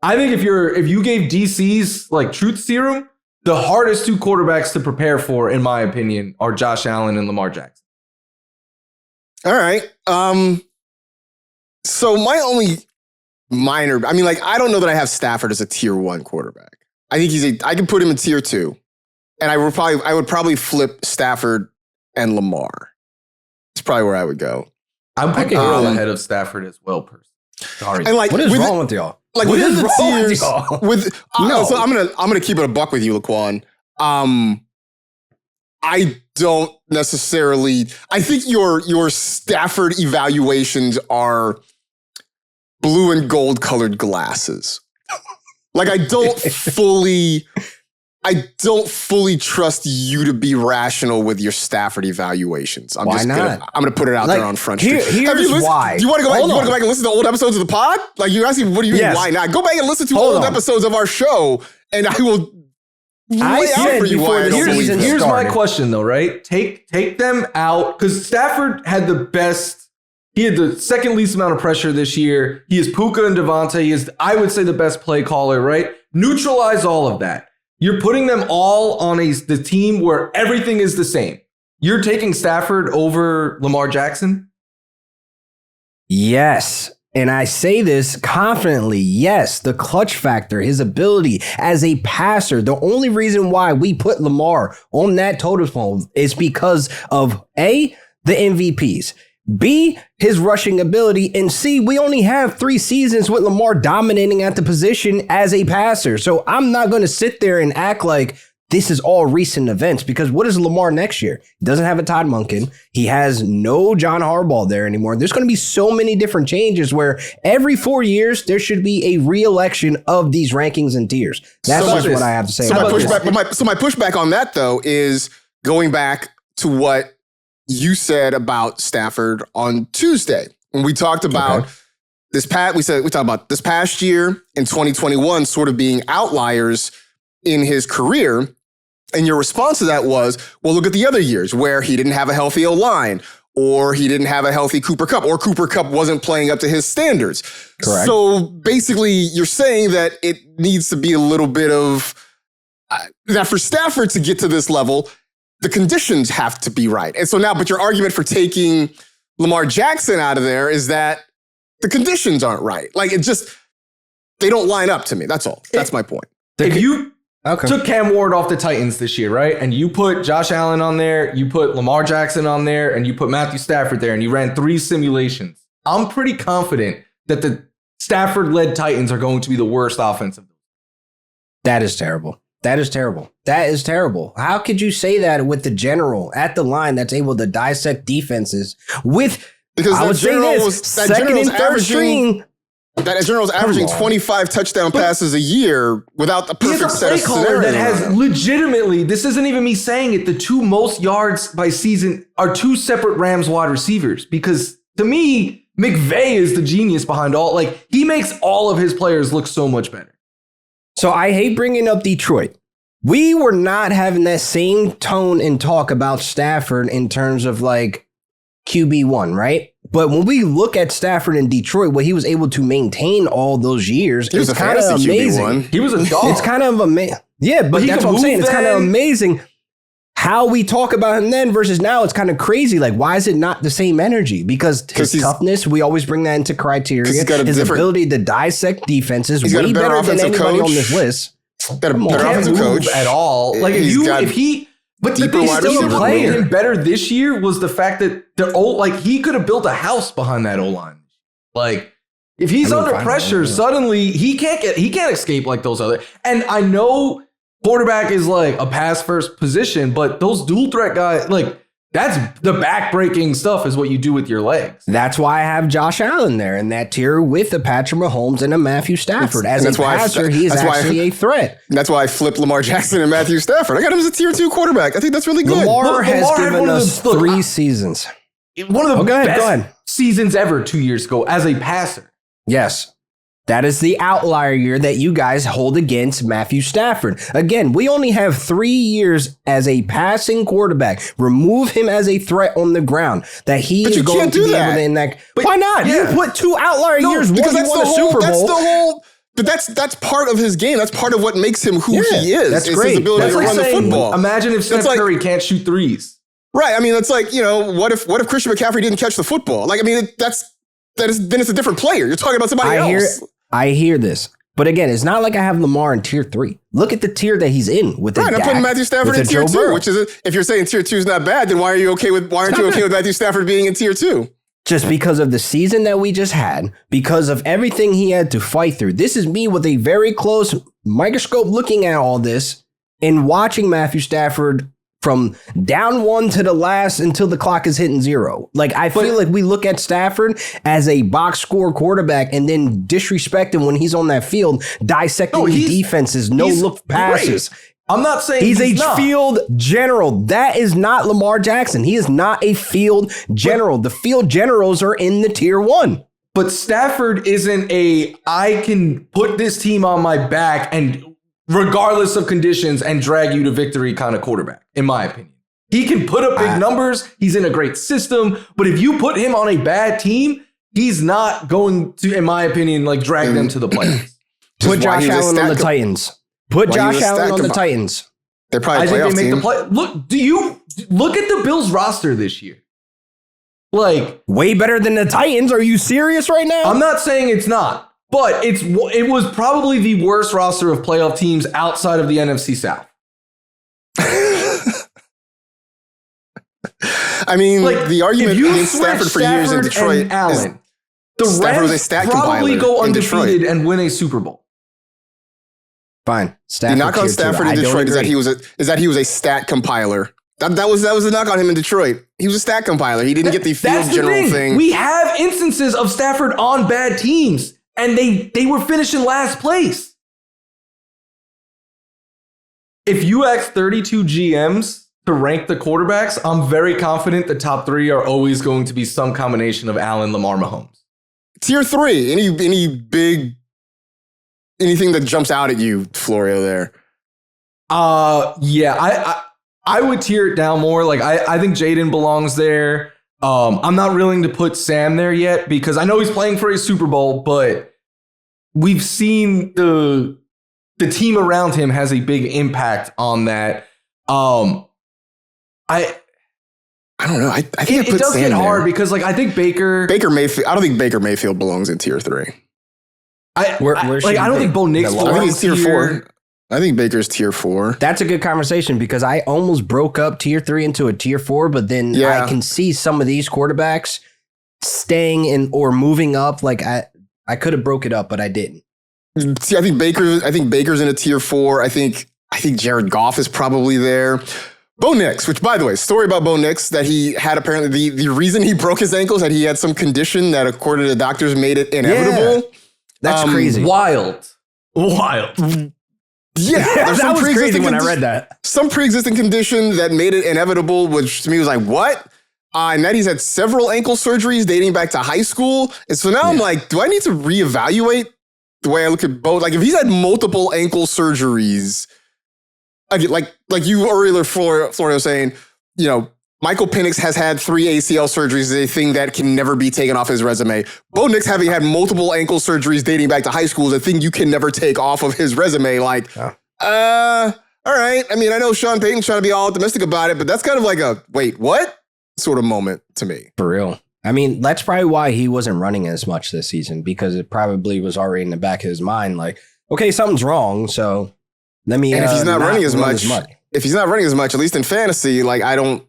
I think if you gave DC's like truth serum, the hardest 2 quarterbacks to prepare for, in my opinion, are Josh Allen and Lamar Jackson. All right. So my only I don't know that I have Stafford as a tier 1 quarterback. I think I can put him in tier 2. And I would probably flip Stafford and Lamar. It's probably where I would go. I'm picking Hill ahead of Stafford as well, personally. Sorry. And like, what is wrong with y'all? like What within is the wrong with tiers, y'all? so I'm gonna keep it a buck with you, LaQuan. I don't necessarily. I think your Stafford evaluations are blue and gold colored glasses. Like I don't fully trust you to be rational with your Stafford evaluations. Why not? I'm gonna put it out Like, there on Front Street. Here's why. Do you want to go back? You want to go back and listen to old episodes of the pod? Like you asking, what do you mean? Yes. Why not? Go back and listen to Hold old on. episodes of our show, and I will I lay out said for you before why I the don't believe season this. Here's started. my question though, right? Take them out because Stafford had the best. He had the second least amount of pressure this year. He is Puka and Devontae. He is, I would say, the best play caller, right? Neutralize all of that. You're putting them all on the team where everything is the same. You're taking Stafford over Lamar Jackson? Yes. And I say this confidently. Yes, the clutch factor, his ability as a passer. The only reason why we put Lamar on that totem pole is because of A, the MVPs. B, his rushing ability, and C, we only have 3 seasons with Lamar dominating at the position as a passer. So I'm not going to sit there and act like this is all recent events because what is Lamar next year? He doesn't have a Todd Monken. He has no John Harbaugh there anymore. There's going to be so many different changes where every 4 years there should be a re-election of these rankings and tiers. That's just what I have to say. So my about this. pushback on that though is going back to what you said about Stafford on Tuesday when we talked about we talked about this past year in 2021 sort of being outliers in his career. And your response to that was, well, look at the other years where he didn't have a healthy O-line or he didn't have a healthy Cooper Kupp or Cooper Kupp wasn't playing up to his standards. Correct. So basically you're saying that it needs to be a little bit of that for Stafford to get to this level, the conditions have to be right. And so now, but your argument for taking Lamar Jackson out of there is that the conditions aren't right. Like they don't line up to me. That's all. That's my point. If you took Cam Ward off the Titans this year, right? And you put Josh Allen on there, you put Lamar Jackson on there, and you put Matthew Stafford there, and you ran 3 simulations. I'm pretty confident that the Stafford-led Titans are going to be the worst offensive. That is terrible. That is terrible. That is terrible. How could you say that with the general at the line that's able to dissect defenses with, because I would say this, second and third string. That general's averaging 25 touchdown passes a year without the perfect set of He's a play caller scenarios. that has legitimately, this isn't even me saying it, the 2 most yards by season are 2 separate Rams wide receivers. Because to me, McVay is the genius behind all. Like, he makes all of his players look so much better. So I hate bringing up Detroit. We were not having that same tone and talk about Stafford in terms of like QB1, right? But when we look at Stafford in Detroit, what he was able to maintain all those years, it's kind of amazing. QB1. He was a dog. It's kind of amazing. Yeah, but that's what I'm saying. It's kind of amazing how we talk about him then versus now. It's kind of crazy. Like, why is it not the same energy? Because his toughness, we always bring that into criteria. His ability to dissect defenses, way better than anybody on this list. Got a better offensive coach at all. Like but the thing still playing him better this year was the fact that he could have built a house behind that O-line. Like, if he's under pressure, suddenly he can't escape like those other. And I know quarterback is like a pass first position, but those dual threat guys, like, that's the back-breaking stuff is what you do with your legs. That's why I have Josh Allen there in that tier with a Patrick Mahomes and a Matthew Stafford. As a passer, he is actually a threat. That's why I flipped Lamar Jackson and Matthew Stafford. I got him as a tier 2 quarterback. I think that's really good. Lamar has given us 3 seasons. One of the best seasons ever 2 years ago as a passer. Yes. That is the outlier year that you guys hold against Matthew Stafford. Again, we only have 3 years as a passing quarterback. Remove him as a threat on the ground. That he is going to be able to enact. Why not? Yeah. You put 2 outlier years. Because that's the Super Bowl. That's the whole. But that's part of his game. That's part of what makes him who he is. That's great. His ability to run the football. Imagine if Steph Curry can't shoot threes. Right. I mean, it's like, what if Christian McCaffrey didn't catch the football? Like, I mean, then it's a different player. You're talking about somebody else. I hear this. But again, it's not like I have Lamar in tier 3. Look at the tier that he's in with I'm putting Matthew Stafford in tier 2, which is if you're saying tier 2 is not bad, then why aren't you okay with Matthew Stafford being in tier 2? just because of the season that we just had, because of everything he had to fight through. This is me with a very close microscope looking at all this and watching Matthew Stafford from down 1 to the last until the clock is hitting 0. Like, I feel like we look at Stafford as a box score quarterback and then disrespect him when he's on that field, dissecting defenses, no-look passes. Great. I'm not saying he's a not. field general. That is not Lamar Jackson. He is not a field general. The field generals are in the tier 1. But Stafford isn't I can put this team on my back and regardless of conditions and drag you to victory kind of quarterback, in my opinion. He can put up big numbers. He's in a great system. But if you put him on a bad team, he's not going to, in my opinion, like drag them to the playoffs. Put Josh Allen on the Titans. Put Josh Allen on the Titans. They're probably a playoff team. Look at the Bills roster this year. Like, way better than the Titans. Are you serious right now? I'm not saying it's not. But it was probably the worst roster of playoff teams outside of the NFC South. I mean, like, the argument against Stafford for years in Detroit Allen, the Rams probably go undefeated and win a Super Bowl. Fine. The knock on Stafford in Detroit is that he was a stat compiler. That was the knock on him in Detroit. He was a stat compiler. He didn't get the field general thing. We have instances of Stafford on bad teams. And they were finishing last place. If you ask 32 GMs to rank the quarterbacks, I'm very confident the top 3 are always going to be some combination of Allen, Lamar, Mahomes. Tier 3, anything that jumps out at you, Florio, there? Yeah, I would tier it down more. Like, I think Jaden belongs there. I'm not willing to put Sam there yet because I know he's playing for a Super Bowl, but we've seen the team around him has a big impact on that. I don't know. I think it does Sam get hard there because, like, I think Baker Mayfield. I don't think Baker Mayfield belongs in tier 3. I don't think Bo Nix belongs. I think it's tier 4. I think Baker's tier 4. That's a good conversation because I almost broke up tier 3 into a tier 4, but then I can see some of these quarterbacks staying in or moving up. Like I could have broke it up, but I didn't. See, I think Baker's in a tier 4. I think Jared Goff is probably there. Bo Nix, which, by the way, story about Bo Nix that he had apparently the reason he broke his ankles that he had some condition that, according to the doctors, made it inevitable. Yeah. That's crazy. Wild. Yeah, that was crazy when I read that. Some pre-existing condition that made it inevitable, which to me was like, what? And that he's had several ankle surgeries dating back to high school. And so now I'm like, do I need to reevaluate the way I look at both? Like, if he's had multiple ankle surgeries, like you earlier, Florio saying, you know, Michael Penix has had 3 ACL surgeries, is a thing that can never be taken off his resume. Bo Nix having had multiple ankle surgeries dating back to high school is a thing you can never take off of his resume. Like, all right. I mean, I know Sean Payton's trying to be all optimistic about it, but that's kind of like a, wait, what? Sort of moment to me. For real. I mean, that's probably why he wasn't running as much this season, because it probably was already in the back of his mind, like, okay, something's wrong, so let me. And if he's not running as much, at least in fantasy, like, I don't.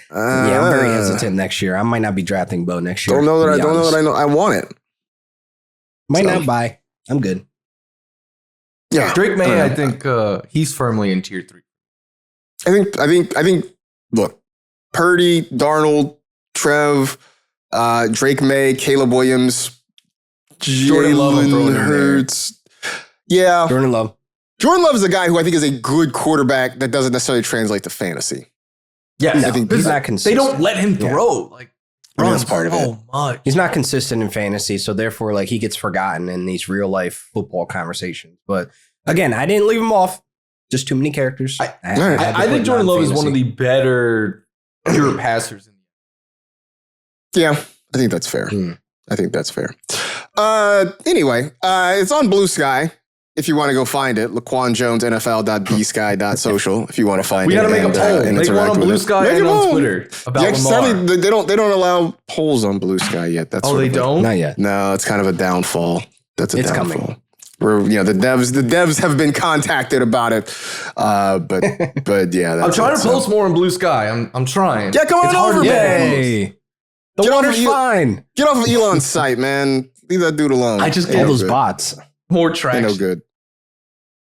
I'm very hesitant next year. I might not be drafting Bo next year. Don't know that I want it. Might not buy. I'm good. Yeah, Drake May. I think he's firmly in tier 3. I think. Look, Purdy, Darnold, Trev, Drake May, Caleb Williams, Jalen Hurts. Yeah, Jordan Love. Jordan Love is a guy who I think is a good quarterback that doesn't necessarily translate to fantasy. Yeah, I think he's not consistent. They don't let him throw. Like, that's part of it. Much. He's not consistent in fantasy, so therefore, like, he gets forgotten in these real life football conversations. But again, I didn't leave him off. Just too many characters. I think Jordan Love is one of the better pure passers. Yeah, I think that's fair. Anyway, it's on Blue Sky. If you want to go find it, LaQuan Jones, NFL.bsky.social. If you want to find it. We got to make a poll. Make one on Blue Sky and on Twitter about Lamar. They don't allow polls on Blue Sky yet. That's they don't? Not yet. No, it's kind of a downfall. It's downfall. Coming. Where, you know, the devs have been contacted about it. But yeah, I'm trying to post more on Blue Sky. I'm trying. Yeah, come on over, Yay. The water's fine. Get off of Elon's site, man. Leave that dude alone. I just All those bots. more Ain't traction. no good.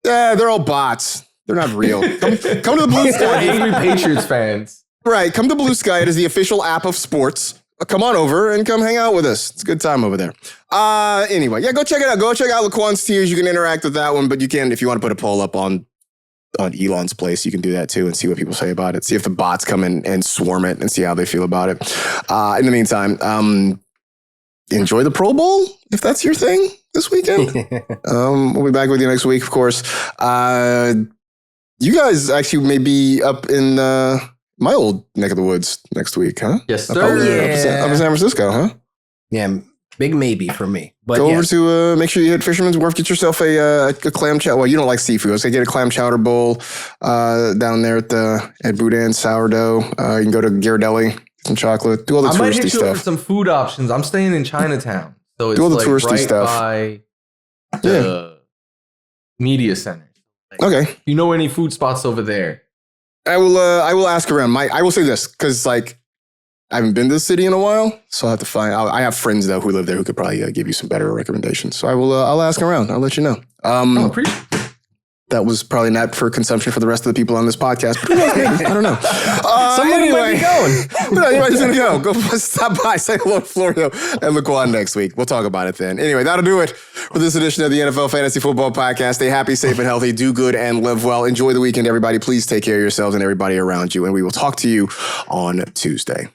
Yeah, they're all bots. They're not real. Come to the Blue Sky. Angry Patriots fans. Right. Come to Blue Sky. It is the official app of sports. Come on over and come hang out with us. It's a good time over there. Anyway, yeah, go check it out. Go check out LaQuan's Tiers. You can interact with that one, but you can, if you want to put a poll up on Elon's place, you can do that too and see what people say about it. See if the bots come in and swarm it and see how they feel about it. In the meantime, enjoy the Pro Bowl if that's your thing this weekend. We'll be back with you next week, of course. You guys actually may be up in my old neck of the woods next week, huh? Yes, Up sir. in San Francisco, huh? Yeah, big maybe for me. But Go yeah. over to make sure you hit Fisherman's Wharf. Get yourself a clam chowder. Well, you don't like seafood. So get a clam chowder bowl down there at Boudin's Sourdough. You can go to Ghirardelli, get some chocolate, do all the I might touristy hit you up stuff. for some food options. I'm staying in Chinatown, so it's Do all the like touristy right stuff. by the media center. Okay, You know any food spots over there? I will ask around. I will say this because like I haven't been to the city in a while, so I'll have to find. I have friends though who live there who could probably give you some better recommendations. So I will. I'll ask around. I'll let you know. Appreciate it. That was probably not for consumption for the rest of the people on this podcast. But who knows, maybe. I don't know. Somebody might be going. Anybody's going to go. Go stop by, say hello to Florio and LaQuan next week. We'll talk about it then. Anyway, that'll do it for this edition of the NFL Fantasy Football Podcast. Stay happy, safe, and healthy. Do good and live well. Enjoy the weekend, everybody. Please take care of yourselves and everybody around you. And we will talk to you on Tuesday.